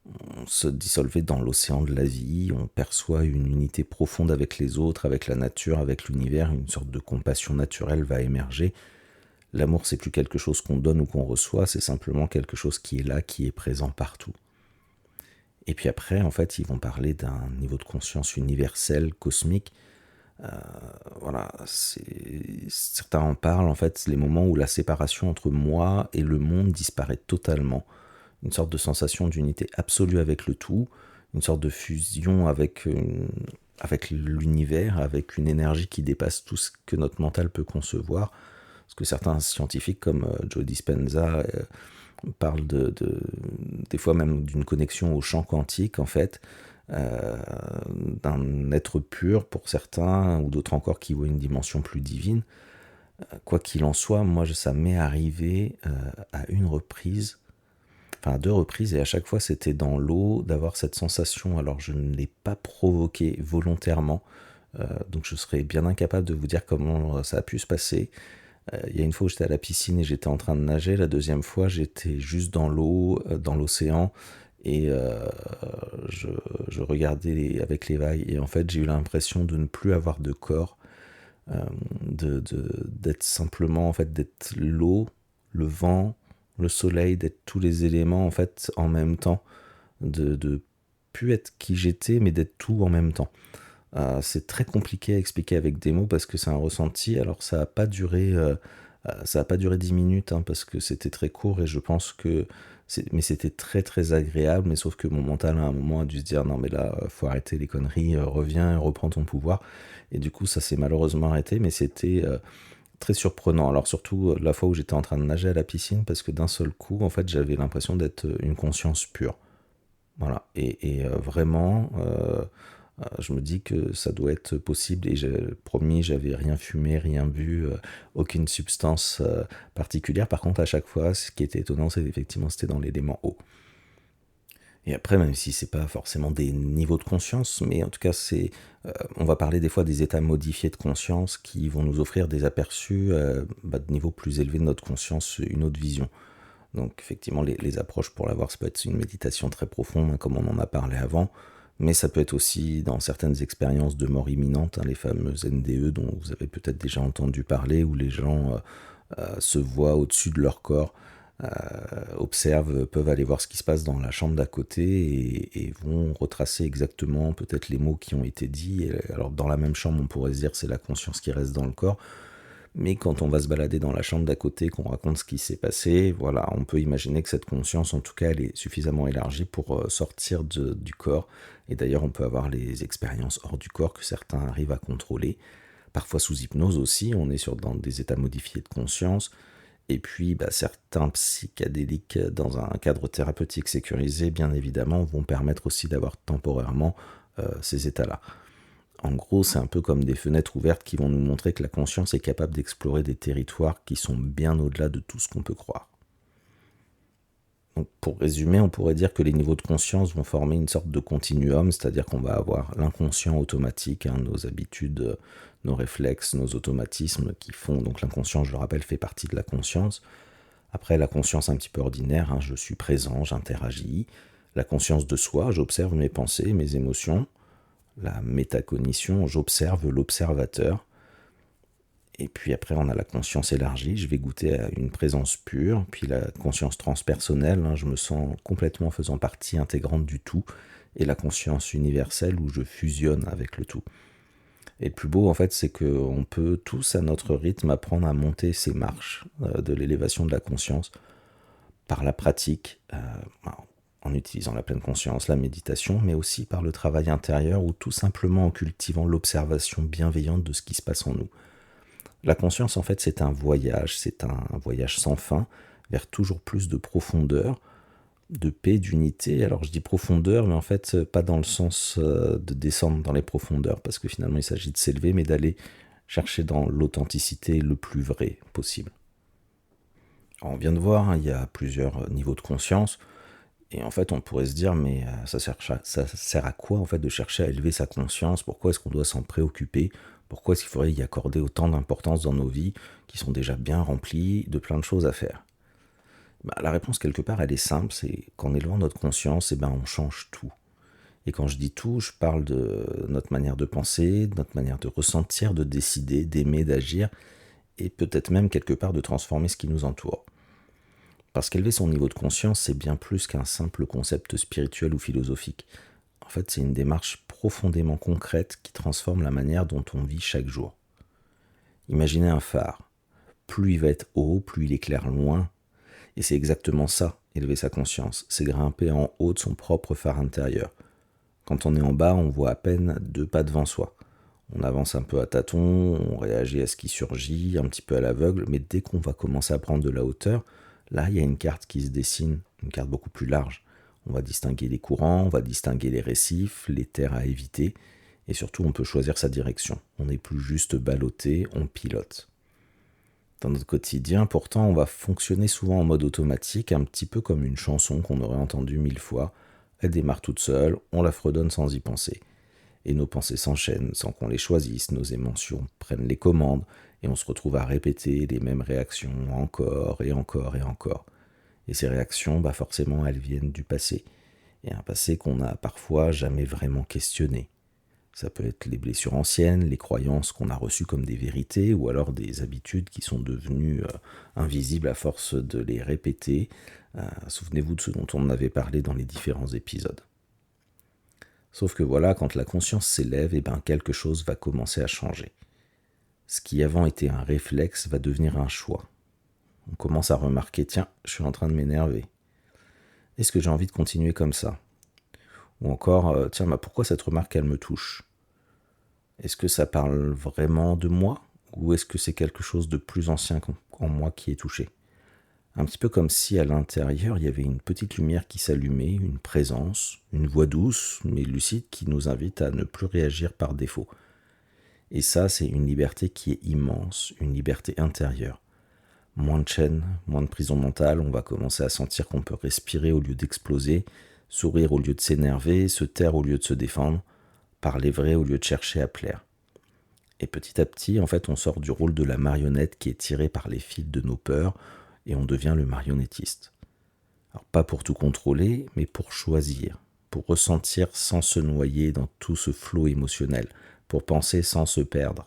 on se dissolvait dans l'océan de la vie, on perçoit une unité profonde avec les autres, avec la nature, avec l'univers, une sorte de compassion naturelle va émerger. L'amour, c'est plus quelque chose qu'on donne ou qu'on reçoit, c'est simplement quelque chose qui est là, qui est présent partout. Et puis après, en fait, ils vont parler d'un niveau de conscience universel, cosmique. Euh, voilà, certains en parlent, en fait, c'est les moments où la séparation entre moi et le monde disparaît totalement. Une sorte de sensation d'unité absolue avec le tout, une sorte de fusion avec l'univers, avec une énergie qui dépasse tout ce que notre mental peut concevoir. Parce que certains scientifiques comme Joe Dispenza parlent des fois même d'une connexion au champ quantique, en fait, euh, d'un être pur pour certains, ou d'autres encore qui voient une dimension plus divine. Quoi qu'il en soit, moi, ça m'est arrivé à une reprise, enfin à deux reprises, et à chaque fois c'était dans l'eau, d'avoir cette sensation. Alors je ne l'ai pas provoqué volontairement, donc je serais bien incapable de vous dire comment ça a pu se passer. Il y a une fois où j'étais à la piscine et j'étais en train de nager, la deuxième fois j'étais juste dans l'eau, dans l'océan, et je, je regardais avec les vagues, et en fait j'ai eu l'impression de ne plus avoir de corps, euh, d'être simplement, en fait, d'être l'eau, le vent, le soleil, d'être tous les éléments, en fait, en même temps, de plus être qui j'étais, mais d'être tout en même temps. C'est très compliqué à expliquer avec des mots parce que c'est un ressenti. Alors ça a pas duré 10 minutes, hein, parce que c'était très court, et je pense que mais c'était très très agréable. Mais sauf que mon mental à un moment a dû se dire non mais là faut arrêter les conneries, reviens, reprends ton pouvoir. Et du coup ça s'est malheureusement arrêté, mais c'était très surprenant. Alors surtout la fois où j'étais en train de nager à la piscine, parce que d'un seul coup en fait j'avais l'impression d'être une conscience pure. Voilà, vraiment, je me dis que ça doit être possible, et j'ai promis, j'avais rien fumé, rien bu, aucune substance particulière. Par contre, à chaque fois, ce qui était étonnant, c'est effectivement c'était dans l'élément eau. Et après, même si c'est pas forcément des niveaux de conscience, mais en tout cas, on va parler des fois des états modifiés de conscience qui vont nous offrir des aperçus de niveaux plus élevés de notre conscience, une autre vision. Donc effectivement, les approches pour l'avoir, ça peut être une méditation très profonde, hein, comme on en a parlé avant, mais ça peut être aussi dans certaines expériences de mort imminente, hein, les fameuses NDE dont vous avez peut-être déjà entendu parler, où les gens se voient au-dessus de leur corps, observent, peuvent aller voir ce qui se passe dans la chambre d'à côté, et vont retracer exactement peut-être les mots qui ont été dits. Et alors dans la même chambre, on pourrait se dire c'est la conscience qui reste dans le corps, mais quand on va se balader dans la chambre d'à côté, qu'on raconte ce qui s'est passé, voilà, on peut imaginer que cette conscience, en tout cas, elle est suffisamment élargie pour sortir du corps. Et d'ailleurs, on peut avoir les expériences hors du corps que certains arrivent à contrôler. Parfois sous hypnose aussi, on est dans des états modifiés de conscience. Et puis, certains psychédéliques, dans un cadre thérapeutique sécurisé, bien évidemment, vont permettre aussi d'avoir temporairement ces états-là. En gros, c'est un peu comme des fenêtres ouvertes qui vont nous montrer que la conscience est capable d'explorer des territoires qui sont bien au-delà de tout ce qu'on peut croire. Donc, pour résumer, on pourrait dire que les niveaux de conscience vont former une sorte de continuum, c'est-à-dire qu'on va avoir l'inconscient automatique, hein, nos habitudes, nos réflexes, nos automatismes qui font, donc l'inconscient, je le rappelle, fait partie de la conscience. Après, la conscience un petit peu ordinaire, hein, je suis présent, j'interagis. La conscience de soi, j'observe mes pensées, mes émotions. La métacognition, j'observe l'observateur. Et puis après, on a la conscience élargie, je vais goûter à une présence pure. Puis la conscience transpersonnelle, hein, je me sens complètement faisant partie intégrante du tout. Et la conscience universelle, où je fusionne avec le tout. Et le plus beau, en fait, c'est qu'on peut tous, à notre rythme, apprendre à monter ces marches de l'élévation de la conscience par la pratique, en utilisant la pleine conscience, la méditation, mais aussi par le travail intérieur, ou tout simplement en cultivant l'observation bienveillante de ce qui se passe en nous. La conscience, en fait, c'est un voyage sans fin, vers toujours plus de profondeur, de paix, d'unité. Alors je dis profondeur, mais en fait, pas dans le sens de descendre dans les profondeurs, parce que finalement, il s'agit de s'élever, mais d'aller chercher dans l'authenticité le plus vrai possible. Alors, on vient de voir, hein, il y a plusieurs niveaux de conscience. Et en fait, on pourrait se dire, mais ça sert à quoi en fait de chercher à élever sa conscience? Pourquoi est-ce qu'on doit s'en préoccuper? Pourquoi est-ce qu'il faudrait y accorder autant d'importance dans nos vies qui sont déjà bien remplies de plein de choses à faire? La réponse, quelque part, elle est simple, c'est qu'en élevant notre conscience, on change tout. Et quand je dis tout, je parle de notre manière de penser, de notre manière de ressentir, de décider, d'aimer, d'agir, et peut-être même quelque part de transformer ce qui nous entoure. Parce qu'élever son niveau de conscience, c'est bien plus qu'un simple concept spirituel ou philosophique. En fait, c'est une démarche profondément concrète qui transforme la manière dont on vit chaque jour. Imaginez un phare. Plus il va être haut, plus il éclaire loin. Et c'est exactement ça, élever sa conscience. C'est grimper en haut de son propre phare intérieur. Quand on est en bas, on voit à peine 2 pas devant soi. On avance un peu à tâtons, on réagit à ce qui surgit, un petit peu à l'aveugle, mais dès qu'on va commencer à prendre de la hauteur, là, il y a une carte qui se dessine, une carte beaucoup plus large. On va distinguer les courants, on va distinguer les récifs, les terres à éviter, et surtout, on peut choisir sa direction. On n'est plus juste ballotté, on pilote. Dans notre quotidien, pourtant, on va fonctionner souvent en mode automatique, un petit peu comme une chanson qu'on aurait entendue 1000 fois. Elle démarre toute seule, on la fredonne sans y penser. Et nos pensées s'enchaînent sans qu'on les choisisse, nos émotions prennent les commandes, et on se retrouve à répéter les mêmes réactions encore et encore et encore. Et ces réactions, forcément, elles viennent du passé. Et un passé qu'on n'a parfois jamais vraiment questionné. Ça peut être les blessures anciennes, les croyances qu'on a reçues comme des vérités, ou alors des habitudes qui sont devenues invisibles à force de les répéter. Souvenez-vous de ce dont on avait parlé dans les différents épisodes. Sauf que voilà, quand la conscience s'élève, quelque chose va commencer à changer. Ce qui avant était un réflexe va devenir un choix. On commence à remarquer, tiens, je suis en train de m'énerver. Est-ce que j'ai envie de continuer comme ça ? Ou encore, tiens, pourquoi cette remarque, elle me touche ? Est-ce que ça parle vraiment de moi ? Ou est-ce que c'est quelque chose de plus ancien en moi qui est touché ? Un petit peu comme si à l'intérieur, il y avait une petite lumière qui s'allumait, une présence, une voix douce mais lucide qui nous invite à ne plus réagir par défaut. Et ça, c'est une liberté qui est immense, une liberté intérieure. Moins de chaînes, moins de prison mentale, on va commencer à sentir qu'on peut respirer au lieu d'exploser, sourire au lieu de s'énerver, se taire au lieu de se défendre, parler vrai au lieu de chercher à plaire. Et petit à petit, en fait, on sort du rôle de la marionnette qui est tirée par les fils de nos peurs, et on devient le marionnettiste. Alors pas pour tout contrôler, mais pour choisir, pour ressentir sans se noyer dans tout ce flot émotionnel, pour penser sans se perdre.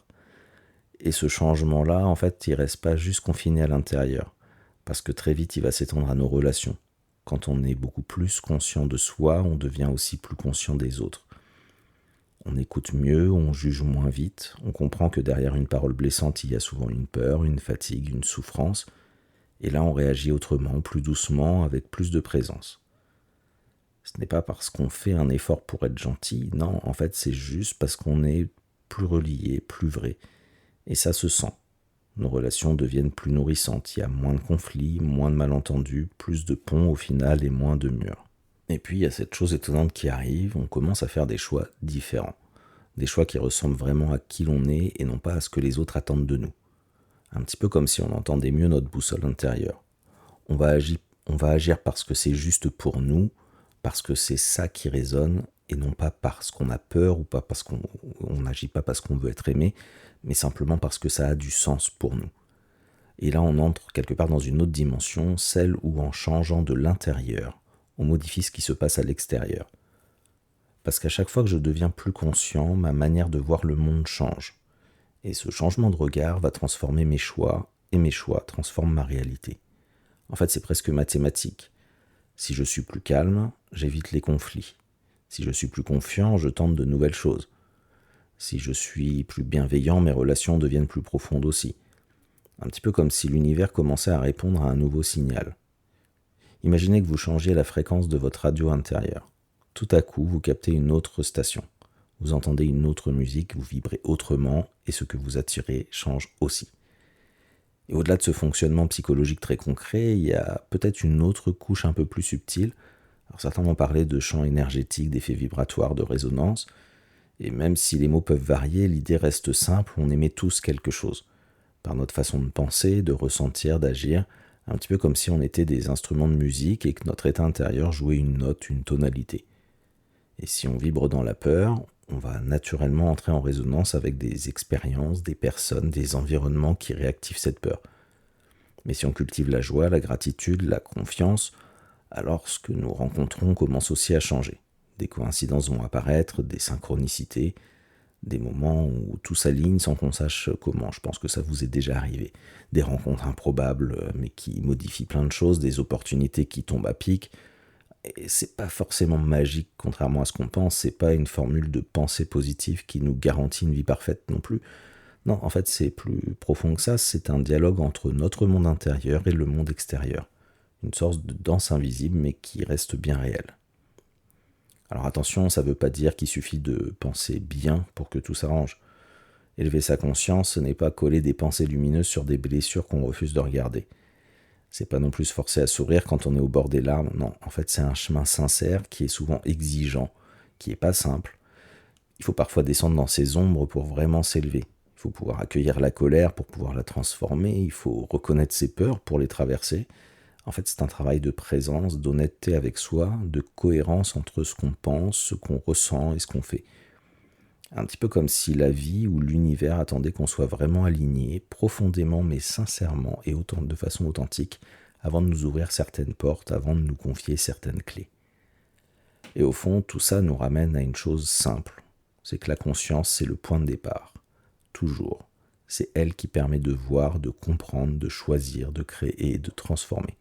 Et ce changement-là, en fait, il reste pas juste confiné à l'intérieur, parce que très vite, il va s'étendre à nos relations. Quand on est beaucoup plus conscient de soi, on devient aussi plus conscient des autres. On écoute mieux, on juge moins vite, on comprend que derrière une parole blessante, il y a souvent une peur, une fatigue, une souffrance. Et là, on réagit autrement, plus doucement, avec plus de présence. Ce n'est pas parce qu'on fait un effort pour être gentil, non, en fait, c'est juste parce qu'on est plus relié, plus vrai. Et ça se sent. Nos relations deviennent plus nourrissantes, il y a moins de conflits, moins de malentendus, plus de ponts au final et moins de murs. Et puis, il y a cette chose étonnante qui arrive, on commence à faire des choix différents. Des choix qui ressemblent vraiment à qui l'on est et non pas à ce que les autres attendent de nous. Un petit peu comme si on entendait mieux notre boussole intérieure. On va agir parce que c'est juste pour nous, parce que c'est ça qui résonne, et non pas parce qu'on a peur ou pas parce qu'on n'agit pas parce qu'on veut être aimé, mais simplement parce que ça a du sens pour nous. Et là, on entre quelque part dans une autre dimension, celle où en changeant de l'intérieur, on modifie ce qui se passe à l'extérieur. Parce qu'à chaque fois que je deviens plus conscient, ma manière de voir le monde change. Et ce changement de regard va transformer mes choix, et mes choix transforment ma réalité. En fait, c'est presque mathématique. Si je suis plus calme, j'évite les conflits. Si je suis plus confiant, je tente de nouvelles choses. Si je suis plus bienveillant, mes relations deviennent plus profondes aussi. Un petit peu comme si l'univers commençait à répondre à un nouveau signal. Imaginez que vous changiez la fréquence de votre radio intérieure. Tout à coup, vous captez une autre station. Vous entendez une autre musique, vous vibrez autrement, et ce que vous attirez change aussi. Et au-delà de ce fonctionnement psychologique très concret, il y a peut-être une autre couche un peu plus subtile. Alors certains vont parler de champs énergétiques, d'effets vibratoires, de résonance, et même si les mots peuvent varier, l'idée reste simple, on émet tous quelque chose. Par notre façon de penser, de ressentir, d'agir, un petit peu comme si on était des instruments de musique et que notre état intérieur jouait une note, une tonalité. Et si on vibre dans la peur, on va naturellement entrer en résonance avec des expériences, des personnes, des environnements qui réactivent cette peur. Mais si on cultive la joie, la gratitude, la confiance, alors ce que nous rencontrons commence aussi à changer. Des coïncidences vont apparaître, des synchronicités, Des moments où tout s'aligne sans qu'on sache comment. Je pense que ça vous est déjà arrivé. Des rencontres improbables, mais qui modifient plein de choses, des opportunités qui tombent à pic. Et c'est pas forcément magique, contrairement à ce qu'on pense. C'est pas une formule de pensée positive qui nous garantit une vie parfaite non plus. Non, en fait, c'est plus profond que ça. C'est un dialogue entre notre monde intérieur et le monde extérieur. Une sorte de danse invisible, mais qui reste bien réelle. Alors attention, ça ne veut pas dire qu'il suffit de penser bien pour que tout s'arrange. Élever sa conscience, ce n'est pas coller des pensées lumineuses sur des blessures qu'on refuse de regarder. C'est pas non plus se forcer à sourire quand on est au bord des larmes. Non, en fait, c'est un chemin sincère qui est souvent exigeant, qui est pas simple. Il faut parfois descendre dans ses ombres pour vraiment s'élever. Il faut pouvoir accueillir la colère pour pouvoir la transformer. Il faut reconnaître ses peurs pour les traverser. En fait, c'est un travail de présence, d'honnêteté avec soi, de cohérence entre ce qu'on pense, ce qu'on ressent et ce qu'on fait. Un petit peu comme si la vie ou l'univers attendait qu'on soit vraiment aligné, profondément mais sincèrement et de façon authentique, avant de nous ouvrir certaines portes, avant de nous confier certaines clés. Et au fond, tout ça nous ramène à une chose simple, c'est que la conscience, c'est le point de départ. Toujours. C'est elle qui permet de voir, de comprendre, de choisir, de créer et de transformer.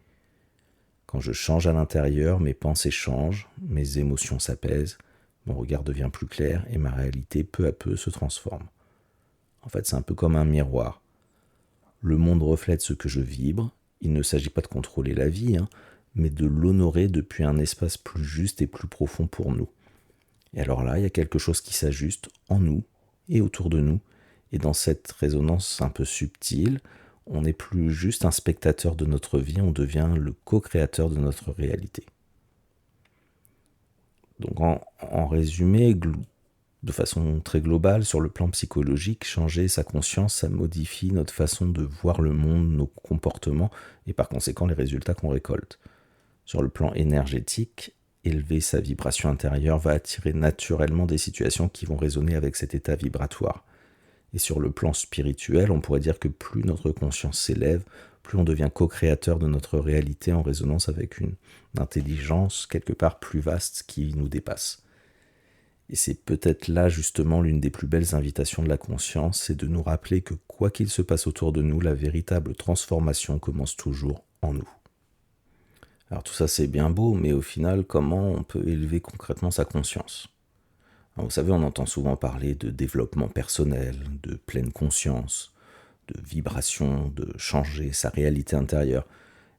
Quand je change à l'intérieur, mes pensées changent, mes émotions s'apaisent, mon regard devient plus clair et ma réalité peu à peu se transforme. En fait, c'est un peu comme un miroir. Le monde reflète ce que je vibre. Il ne s'agit pas de contrôler la vie, mais de l'honorer depuis un espace plus juste et plus profond pour nous. Et alors là, il y a quelque chose qui s'ajuste en nous et autour de nous. Et dans cette résonance un peu subtile, on n'est plus juste un spectateur de notre vie, on devient le co-créateur de notre réalité. Donc en résumé, de façon très globale, sur le plan psychologique, changer sa conscience, ça modifie notre façon de voir le monde, nos comportements et par conséquent les résultats qu'on récolte. Sur le plan énergétique, élever sa vibration intérieure va attirer naturellement des situations qui vont résonner avec cet état vibratoire. Et sur le plan spirituel, on pourrait dire que plus notre conscience s'élève, plus on devient co-créateur de notre réalité en résonance avec une intelligence quelque part plus vaste qui nous dépasse. Et c'est peut-être là justement l'une des plus belles invitations de la conscience, c'est de nous rappeler que quoi qu'il se passe autour de nous, la véritable transformation commence toujours en nous. Alors tout ça c'est bien beau, mais au final, comment on peut élever concrètement sa conscience ? Alors, vous savez, on entend souvent parler de développement personnel, de pleine conscience, de vibration, de changer sa réalité intérieure.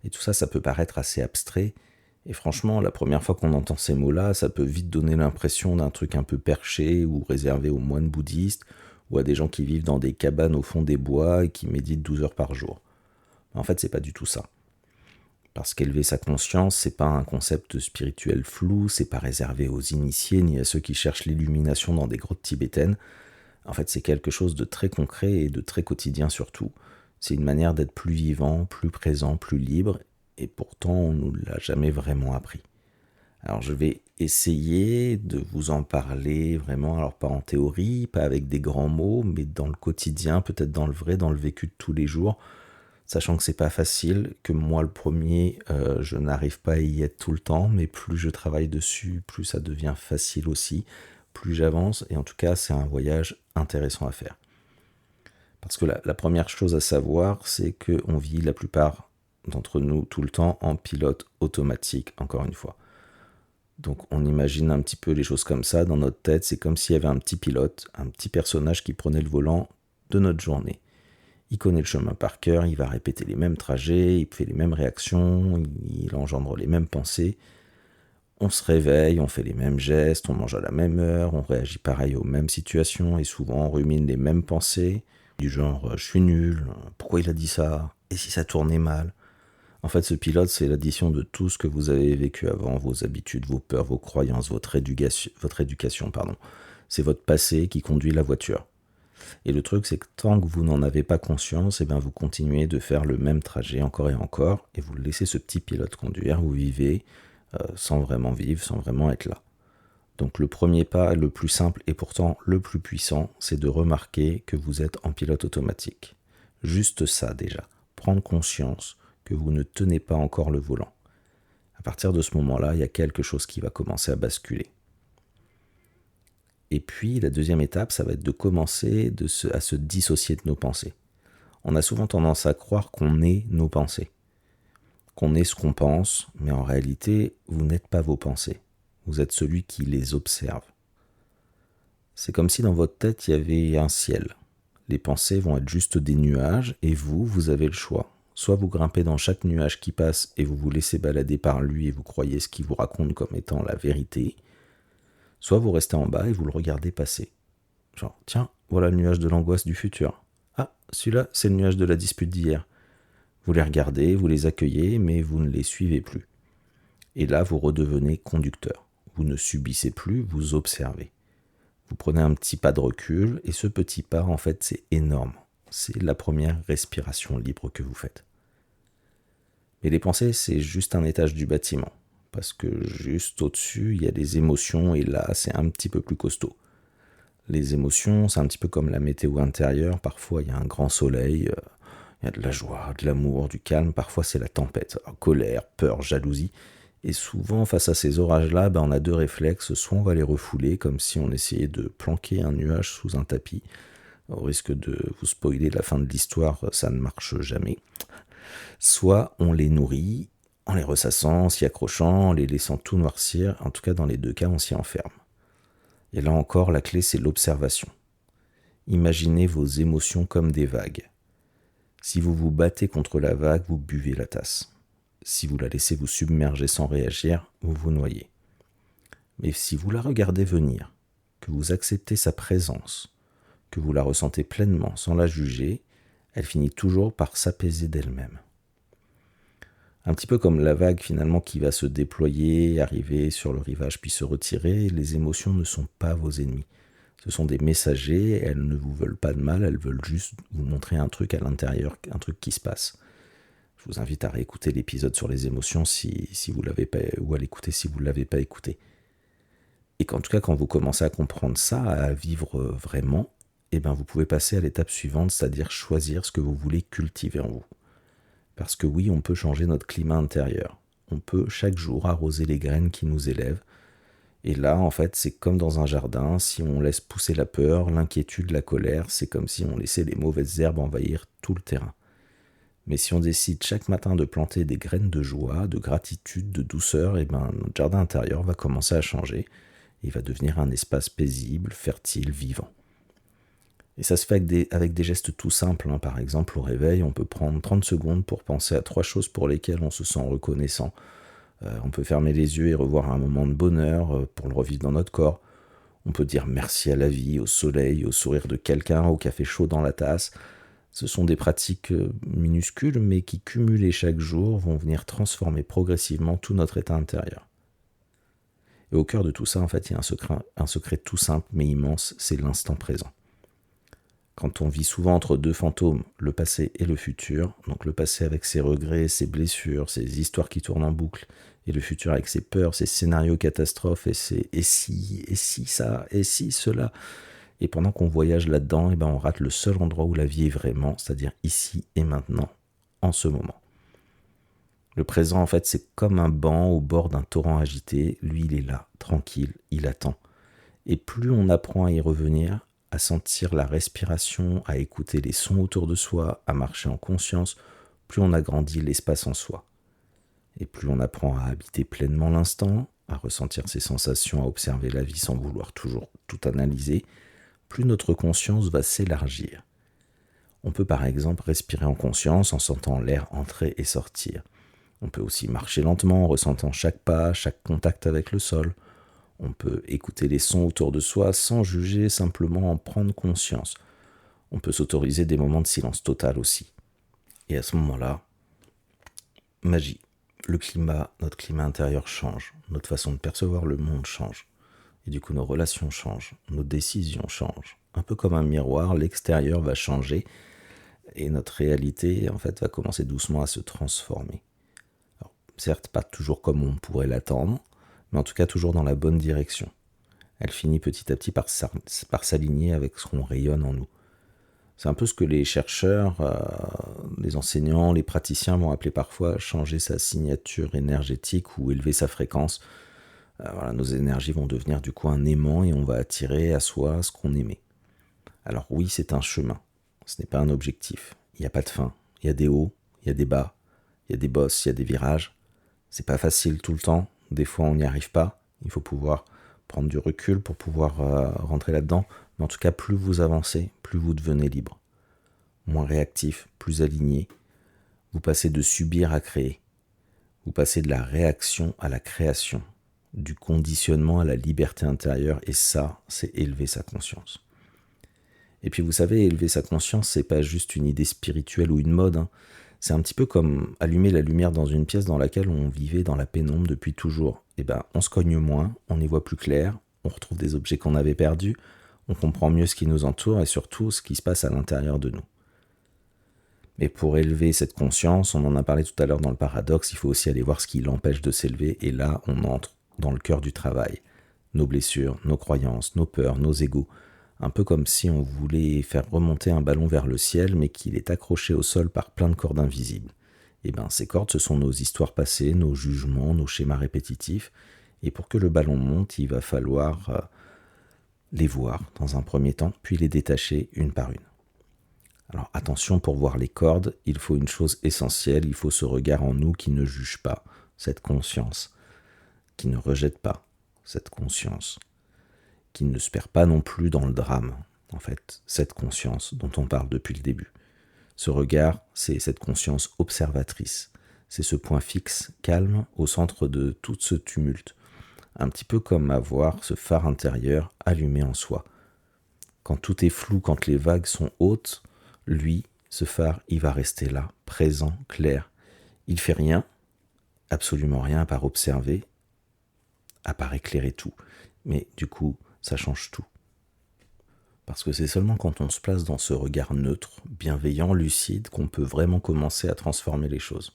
Et tout ça, ça peut paraître assez abstrait. Et franchement, la première fois qu'on entend ces mots-là, ça peut vite donner l'impression d'un truc un peu perché ou réservé aux moines bouddhistes ou à des gens qui vivent dans des cabanes au fond des bois et qui méditent 12 heures par jour. En fait, c'est pas du tout ça. Parce qu'élever sa conscience, c'est pas un concept spirituel flou, c'est pas réservé aux initiés ni à ceux qui cherchent l'illumination dans des grottes tibétaines. En fait, c'est quelque chose de très concret et de très quotidien surtout. C'est une manière d'être plus vivant, plus présent, plus libre, et pourtant on ne nous l'a jamais vraiment appris. Alors je vais essayer de vous en parler vraiment, alors pas en théorie, pas avec des grands mots, mais dans le quotidien, peut-être dans le vrai, dans le vécu de tous les jours, sachant que c'est pas facile, que moi le premier, je n'arrive pas à y être tout le temps, mais plus je travaille dessus, plus ça devient facile aussi, plus j'avance, et en tout cas c'est un voyage intéressant à faire. Parce que la première chose à savoir, c'est qu'on vit la plupart d'entre nous tout le temps en pilote automatique, encore une fois. Donc on imagine un petit peu les choses comme ça, dans notre tête, c'est comme s'il y avait un petit pilote, un petit personnage qui prenait le volant de notre journée. Il connaît le chemin par cœur, il va répéter les mêmes trajets, il fait les mêmes réactions, il engendre les mêmes pensées. On se réveille, on fait les mêmes gestes, on mange à la même heure, on réagit pareil aux mêmes situations et souvent on rumine les mêmes pensées, du genre je suis nul, pourquoi il a dit ça, et si ça tournait mal. En fait, ce pilote, c'est l'addition de tout ce que vous avez vécu avant, vos habitudes, vos peurs, vos croyances, votre éducation. C'est votre passé qui conduit la voiture. Et le truc, c'est que tant que vous n'en avez pas conscience, vous continuez de faire le même trajet encore et vous laissez ce petit pilote conduire, vous vivez sans vraiment vivre, sans vraiment être là. Donc le premier pas, le plus simple et pourtant le plus puissant, c'est de remarquer que vous êtes en pilote automatique. Juste ça déjà, prendre conscience que vous ne tenez pas encore le volant. À partir de ce moment-là, il y a quelque chose qui va commencer à basculer. Et puis la deuxième étape, ça va être de commencer à se dissocier de nos pensées. On a souvent tendance à croire qu'on est nos pensées, qu'on est ce qu'on pense, mais en réalité, vous n'êtes pas vos pensées. Vous êtes celui qui les observe. C'est comme si dans votre tête, il y avait un ciel. Les pensées vont être juste des nuages, et vous avez le choix. Soit vous grimpez dans chaque nuage qui passe et vous vous laissez balader par lui et vous croyez ce qu'il vous raconte comme étant la vérité, soit vous restez en bas et vous le regardez passer. Genre, tiens, voilà le nuage de l'angoisse du futur. Ah, celui-là, c'est le nuage de la dispute d'hier. Vous les regardez, vous les accueillez, mais vous ne les suivez plus. Et là, vous redevenez conducteur. Vous ne subissez plus, vous observez. Vous prenez un petit pas de recul, et ce petit pas, en fait, c'est énorme. C'est la première respiration libre que vous faites. Mais les pensées, c'est juste un étage du bâtiment. Parce que juste au-dessus, il y a des émotions, et là, c'est un petit peu plus costaud. Les émotions, c'est un petit peu comme la météo intérieure. Parfois, il y a un grand soleil, il y a de la joie, de l'amour, du calme. Parfois, c'est la tempête, colère, peur, jalousie. Et souvent, face à ces orages-là, on a deux réflexes. Soit on va les refouler, comme si on essayait de planquer un nuage sous un tapis. Au risque de vous spoiler la fin de l'histoire, ça ne marche jamais. Soit on les nourrit, en les ressassant, en s'y accrochant, en les laissant tout noircir. En tout cas, dans les deux cas, on s'y enferme. Et là encore, la clé, c'est l'observation. Imaginez vos émotions comme des vagues. Si vous vous battez contre la vague, vous buvez la tasse. Si vous la laissez vous submerger sans réagir, vous vous noyez. Mais si vous la regardez venir, que vous acceptez sa présence, que vous la ressentez pleinement sans la juger, elle finit toujours par s'apaiser d'elle-même. Un petit peu comme la vague finalement qui va se déployer, arriver sur le rivage puis se retirer, les émotions ne sont pas vos ennemis. Ce sont des messagers, elles ne vous veulent pas de mal, elles veulent juste vous montrer un truc à l'intérieur, un truc qui se passe. Je vous invite à réécouter l'épisode sur les émotions si vous l'avez pas, ou à l'écouter si vous ne l'avez pas écouté. Et qu'en tout cas, quand vous commencez à comprendre ça, à vivre vraiment, vous pouvez passer à l'étape suivante, c'est-à-dire choisir ce que vous voulez cultiver en vous. Parce que oui, on peut changer notre climat intérieur. On peut chaque jour arroser les graines qui nous élèvent. Et là, en fait, c'est comme dans un jardin, si on laisse pousser la peur, l'inquiétude, la colère, c'est comme si on laissait les mauvaises herbes envahir tout le terrain. Mais si on décide chaque matin de planter des graines de joie, de gratitude, de douceur, notre jardin intérieur va commencer à changer. Il va devenir un espace paisible, fertile, vivant. Et ça se fait avec des gestes tout simples. Par exemple, au réveil, on peut prendre 30 secondes pour penser à 3 choses pour lesquelles on se sent reconnaissant. On peut fermer les yeux et revoir un moment de bonheur pour le revivre dans notre corps. On peut dire merci à la vie, au soleil, au sourire de quelqu'un, au café chaud dans la tasse. Ce sont des pratiques minuscules, mais qui, cumulées chaque jour, vont venir transformer progressivement tout notre état intérieur. Et au cœur de tout ça, en fait, il y a un secret tout simple mais immense, c'est l'instant présent. Quand on vit souvent entre deux fantômes, le passé et le futur, donc le passé avec ses regrets, ses blessures, ses histoires qui tournent en boucle, et le futur avec ses peurs, ses scénarios catastrophes, et ses et si ça, et si cela. Et pendant qu'on voyage là-dedans, on rate le seul endroit où la vie est vraiment, c'est-à-dire ici et maintenant, en ce moment. Le présent, en fait, c'est comme un banc au bord d'un torrent agité. Lui, il est là, tranquille, il attend. Et plus on apprend à y revenir, à sentir la respiration, à écouter les sons autour de soi, à marcher en conscience, plus on agrandit l'espace en soi. Et plus on apprend à habiter pleinement l'instant, à ressentir ses sensations, à observer la vie sans vouloir toujours tout analyser, plus notre conscience va s'élargir. On peut par exemple respirer en conscience en sentant l'air entrer et sortir. On peut aussi marcher lentement en ressentant chaque pas, chaque contact avec le sol. On peut écouter les sons autour de soi sans juger, simplement en prendre conscience. On peut s'autoriser des moments de silence total aussi. Et à ce moment-là, magie. Notre climat intérieur change. Notre façon de percevoir le monde change. Et du coup, nos relations changent. Nos décisions changent. Un peu comme un miroir, l'extérieur va changer. Et notre réalité, en fait, va commencer doucement à se transformer. Alors, certes, pas toujours comme on pourrait l'attendre, mais en tout cas toujours dans la bonne direction. Elle finit petit à petit par s'aligner avec ce qu'on rayonne en nous. C'est un peu ce que les chercheurs, les enseignants, les praticiens vont appeler parfois changer sa signature énergétique ou élever sa fréquence. Voilà, nos énergies vont devenir du coup un aimant et on va attirer à soi ce qu'on aimait. Alors oui, c'est un chemin, ce n'est pas un objectif. Il n'y a pas de fin. Il y a des hauts, il y a des bas, il y a des bosses, il y a des virages. C'est pas facile tout le temps. Des fois, on n'y arrive pas. Il faut pouvoir prendre du recul pour pouvoir rentrer là-dedans. Mais en tout cas, plus vous avancez, plus vous devenez libre. Moins réactif, plus aligné. Vous passez de subir à créer. Vous passez de la réaction à la création. Du conditionnement à la liberté intérieure. Et ça, c'est élever sa conscience. Et puis vous savez, élever sa conscience, c'est pas juste une idée spirituelle ou une mode, hein. C'est un petit peu comme allumer la lumière dans une pièce dans laquelle on vivait dans la pénombre depuis toujours. Et ben, on se cogne moins, on y voit plus clair, on retrouve des objets qu'on avait perdus, on comprend mieux ce qui nous entoure et surtout ce qui se passe à l'intérieur de nous. Mais pour élever cette conscience, on en a parlé tout à l'heure dans le paradoxe, il faut aussi aller voir ce qui l'empêche de s'élever et là, on entre dans le cœur du travail. Nos blessures, nos croyances, nos peurs, nos égos. Un peu comme si on voulait faire remonter un ballon vers le ciel, mais qu'il est accroché au sol par plein de cordes invisibles. Et bien, ces cordes, ce sont nos histoires passées, nos jugements, nos schémas répétitifs. Et pour que le ballon monte, il va falloir les voir dans un premier temps, puis les détacher une par une. Alors attention, pour voir les cordes, il faut une chose essentielle, il faut ce regard en nous qui ne juge pas, cette conscience, qui ne rejette pas cette conscience, qui ne se perd pas non plus dans le drame, en fait, cette conscience dont on parle depuis le début. Ce regard, c'est cette conscience observatrice, c'est ce point fixe, calme, au centre de tout ce tumulte, un petit peu comme avoir ce phare intérieur allumé en soi. Quand tout est flou, quand les vagues sont hautes, lui, ce phare, il va rester là, présent, clair. Il fait rien, absolument rien à part observer, à part éclairer tout. Mais du coup, ça change tout. Parce que c'est seulement quand on se place dans ce regard neutre, bienveillant, lucide, qu'on peut vraiment commencer à transformer les choses.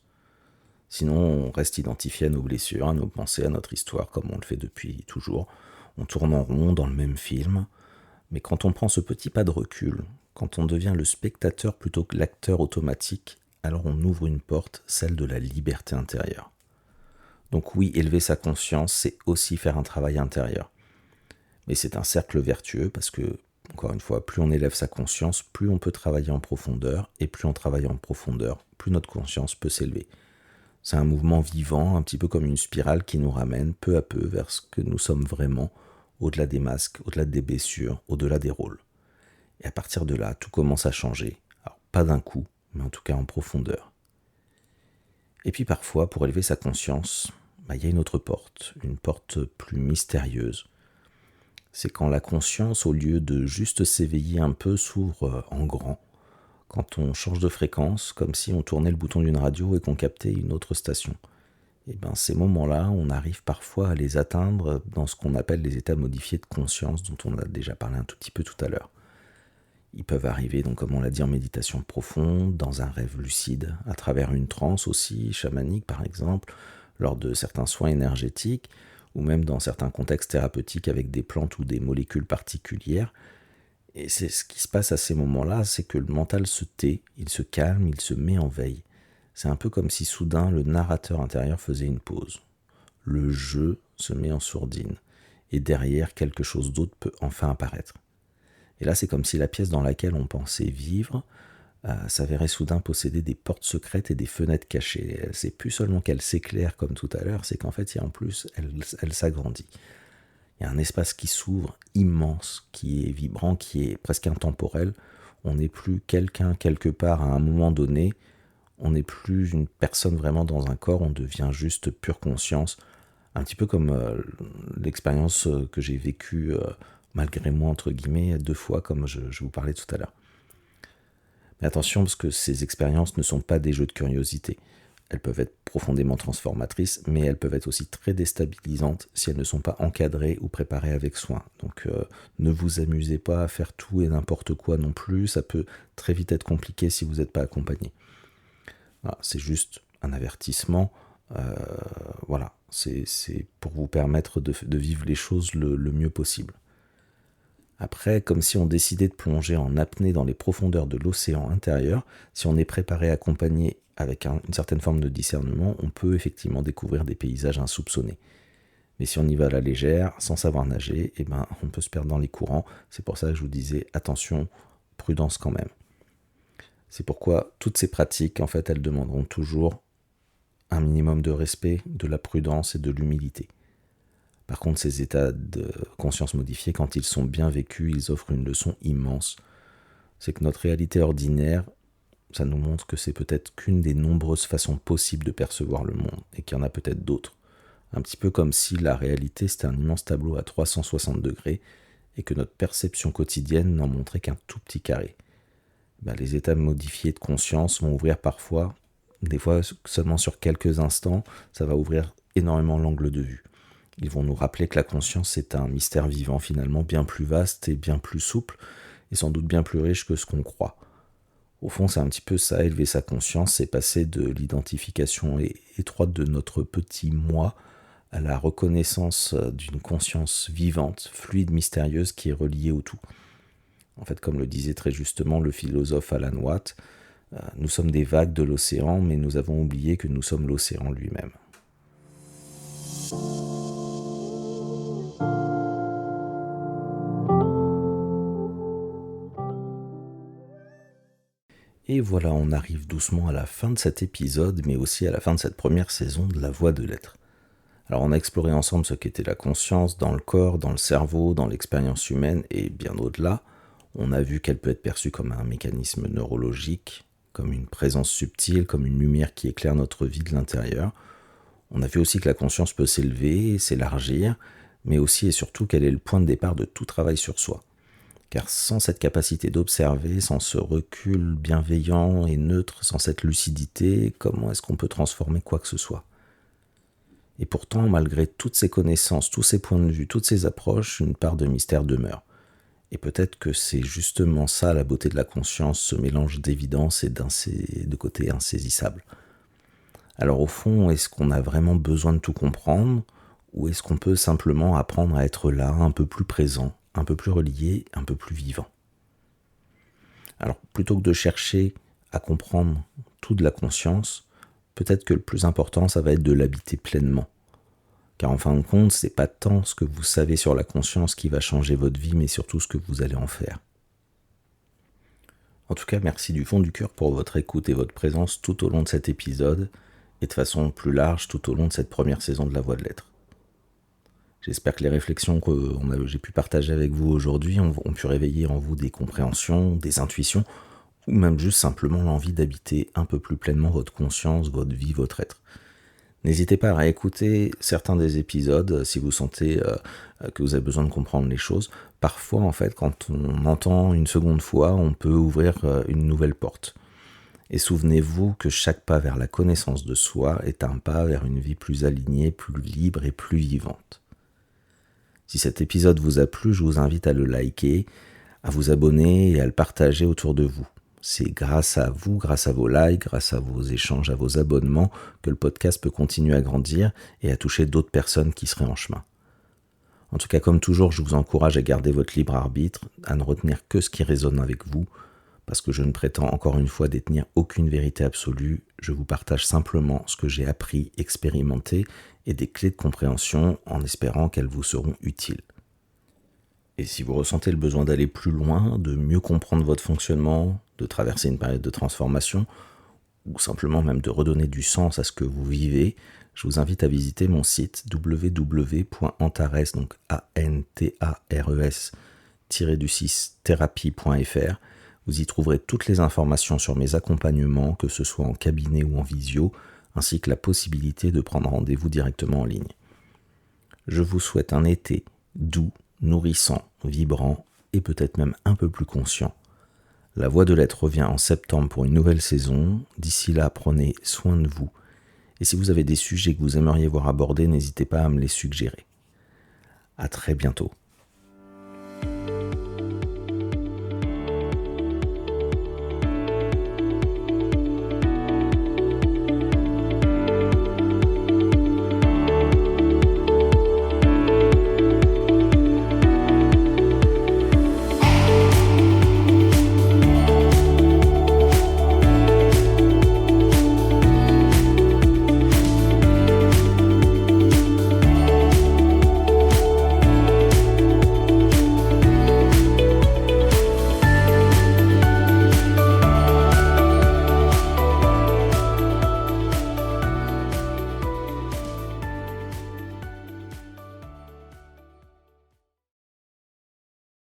Sinon, on reste identifié à nos blessures, à nos pensées, à notre histoire, comme on le fait depuis toujours. On tourne en rond dans le même film. Mais quand on prend ce petit pas de recul, quand on devient le spectateur plutôt que l'acteur automatique, alors on ouvre une porte, celle de la liberté intérieure. Donc oui, élever sa conscience, c'est aussi faire un travail intérieur. Mais c'est un cercle vertueux parce que, encore une fois, plus on élève sa conscience, plus on peut travailler en profondeur, et plus on travaille en profondeur, plus notre conscience peut s'élever. C'est un mouvement vivant, un petit peu comme une spirale qui nous ramène peu à peu vers ce que nous sommes vraiment, au-delà des masques, au-delà des blessures, au-delà des rôles. Et à partir de là, tout commence à changer. Alors, pas d'un coup, mais en tout cas en profondeur. Et puis parfois, pour élever sa conscience, il y a une autre porte, une porte plus mystérieuse. C'est quand la conscience, au lieu de juste s'éveiller un peu, s'ouvre en grand. Quand on change de fréquence, comme si on tournait le bouton d'une radio et qu'on captait une autre station. Et bien ces moments-là, on arrive parfois à les atteindre dans ce qu'on appelle les états modifiés de conscience, dont on a déjà parlé un tout petit peu tout à l'heure. Ils peuvent arriver, donc comme on l'a dit, en méditation profonde, dans un rêve lucide, à travers une transe aussi, chamanique par exemple, lors de certains soins énergétiques, ou même dans certains contextes thérapeutiques avec des plantes ou des molécules particulières. Et c'est ce qui se passe à ces moments-là, c'est que le mental se tait, il se calme, il se met en veille. C'est un peu comme si soudain le narrateur intérieur faisait une pause. Le jeu se met en sourdine, et derrière quelque chose d'autre peut enfin apparaître. Et là, c'est comme si la pièce dans laquelle on pensait vivre s'avérait soudain posséder des portes secrètes et des fenêtres cachées. C'est plus seulement qu'elle s'éclaire comme tout à l'heure, c'est qu'en fait, en plus, elle s'agrandit. Il y a un espace qui s'ouvre, immense, qui est vibrant, qui est presque intemporel. On n'est plus quelqu'un quelque part à un moment donné. On n'est plus une personne vraiment dans un corps, on devient juste pure conscience. Un petit peu comme l'expérience que j'ai vécue malgré moi, entre guillemets, 2 fois, comme je vous parlais tout à l'heure. Mais attention, parce que ces expériences ne sont pas des jeux de curiosité. Elles peuvent être profondément transformatrices, mais elles peuvent être aussi très déstabilisantes si elles ne sont pas encadrées ou préparées avec soin. Donc ne vous amusez pas à faire tout et n'importe quoi non plus, ça peut très vite être compliqué si vous n'êtes pas accompagné. Voilà, c'est juste un avertissement, voilà, c'est pour vous permettre de vivre les choses le mieux possible. Après, comme si on décidait de plonger en apnée dans les profondeurs de l'océan intérieur, si on est préparé, accompagné avec une certaine forme de discernement, on peut effectivement découvrir des paysages insoupçonnés. Mais si on y va à la légère, sans savoir nager, on peut se perdre dans les courants. C'est pour ça que je vous disais, attention, prudence quand même. C'est pourquoi toutes ces pratiques, en fait, elles demanderont toujours un minimum de respect, de la prudence et de l'humilité. Par contre, ces états de conscience modifiés, quand ils sont bien vécus, ils offrent une leçon immense. C'est que notre réalité ordinaire, ça nous montre que c'est peut-être qu'une des nombreuses façons possibles de percevoir le monde, et qu'il y en a peut-être d'autres. Un petit peu comme si la réalité c'était un immense tableau à 360 degrés, et que notre perception quotidienne n'en montrait qu'un tout petit carré. Les états modifiés de conscience vont ouvrir parfois, des fois seulement sur quelques instants, ça va ouvrir énormément l'angle de vue. Ils vont nous rappeler que la conscience est un mystère vivant finalement bien plus vaste et bien plus souple et sans doute bien plus riche que ce qu'on croit. Au fond, c'est un petit peu ça, élever sa conscience, c'est passer de l'identification étroite de notre petit moi à la reconnaissance d'une conscience vivante, fluide, mystérieuse qui est reliée au tout. En fait, comme le disait très justement le philosophe Alan Watt, nous sommes des vagues de l'océan, mais nous avons oublié que nous sommes l'océan lui-même. Et voilà, on arrive doucement à la fin de cet épisode, mais aussi à la fin de cette première saison de La Voix de l'Être. Alors on a exploré ensemble ce qu'était la conscience dans le corps, dans le cerveau, dans l'expérience humaine et bien au-delà. On a vu qu'elle peut être perçue comme un mécanisme neurologique, comme une présence subtile, comme une lumière qui éclaire notre vie de l'intérieur. On a vu aussi que la conscience peut s'élever, s'élargir, mais aussi et surtout qu'elle est le point de départ de tout travail sur soi. Car sans cette capacité d'observer, sans ce recul bienveillant et neutre, sans cette lucidité, comment est-ce qu'on peut transformer quoi que ce soit ? Et pourtant, malgré toutes ces connaissances, tous ces points de vue, toutes ces approches, une part de mystère demeure. Et peut-être que c'est justement ça la beauté de la conscience, ce mélange d'évidence et de côté insaisissable. Alors au fond, est-ce qu'on a vraiment besoin de tout comprendre ? Ou est-ce qu'on peut simplement apprendre à être là, un peu plus présent, un peu plus relié, un peu plus vivant ? Alors plutôt que de chercher à comprendre tout de la conscience, peut-être que le plus important, ça va être de l'habiter pleinement. Car en fin de compte, c'est pas tant ce que vous savez sur la conscience qui va changer votre vie, mais surtout ce que vous allez en faire. En tout cas, merci du fond du cœur pour votre écoute et votre présence tout au long de cet épisode, et de façon plus large tout au long de cette première saison de La Voix de l'Être. J'espère que les réflexions que j'ai pu partager avec vous aujourd'hui ont pu réveiller en vous des compréhensions, des intuitions, ou même juste simplement l'envie d'habiter un peu plus pleinement votre conscience, votre vie, votre être. N'hésitez pas à réécouter certains des épisodes si vous sentez que vous avez besoin de comprendre les choses. Parfois, en fait, quand on entend une seconde fois, on peut ouvrir une nouvelle porte. Et souvenez-vous que chaque pas vers la connaissance de soi est un pas vers une vie plus alignée, plus libre et plus vivante. Si cet épisode vous a plu, je vous invite à le liker, à vous abonner et à le partager autour de vous. C'est grâce à vous, grâce à vos likes, grâce à vos échanges, à vos abonnements, que le podcast peut continuer à grandir et à toucher d'autres personnes qui seraient en chemin. En tout cas, comme toujours, je vous encourage à garder votre libre arbitre, à ne retenir que ce qui résonne avec vous, parce que je ne prétends encore une fois détenir aucune vérité absolue, je vous partage simplement ce que j'ai appris, expérimenté et des clés de compréhension en espérant qu'elles vous seront utiles. Et si vous ressentez le besoin d'aller plus loin, de mieux comprendre votre fonctionnement, de traverser une période de transformation, ou simplement même de redonner du sens à ce que vous vivez, je vous invite à visiter mon site www.antares, donc ANTARES-thérapie.fr. Vous y trouverez toutes les informations sur mes accompagnements, que ce soit en cabinet ou en visio, ainsi que la possibilité de prendre rendez-vous directement en ligne. Je vous souhaite un été doux, nourrissant, vibrant et peut-être même un peu plus conscient. La Voix de l'Être revient en septembre pour une nouvelle saison. D'ici là, prenez soin de vous. Et si vous avez des sujets que vous aimeriez voir abordés, n'hésitez pas à me les suggérer. À très bientôt.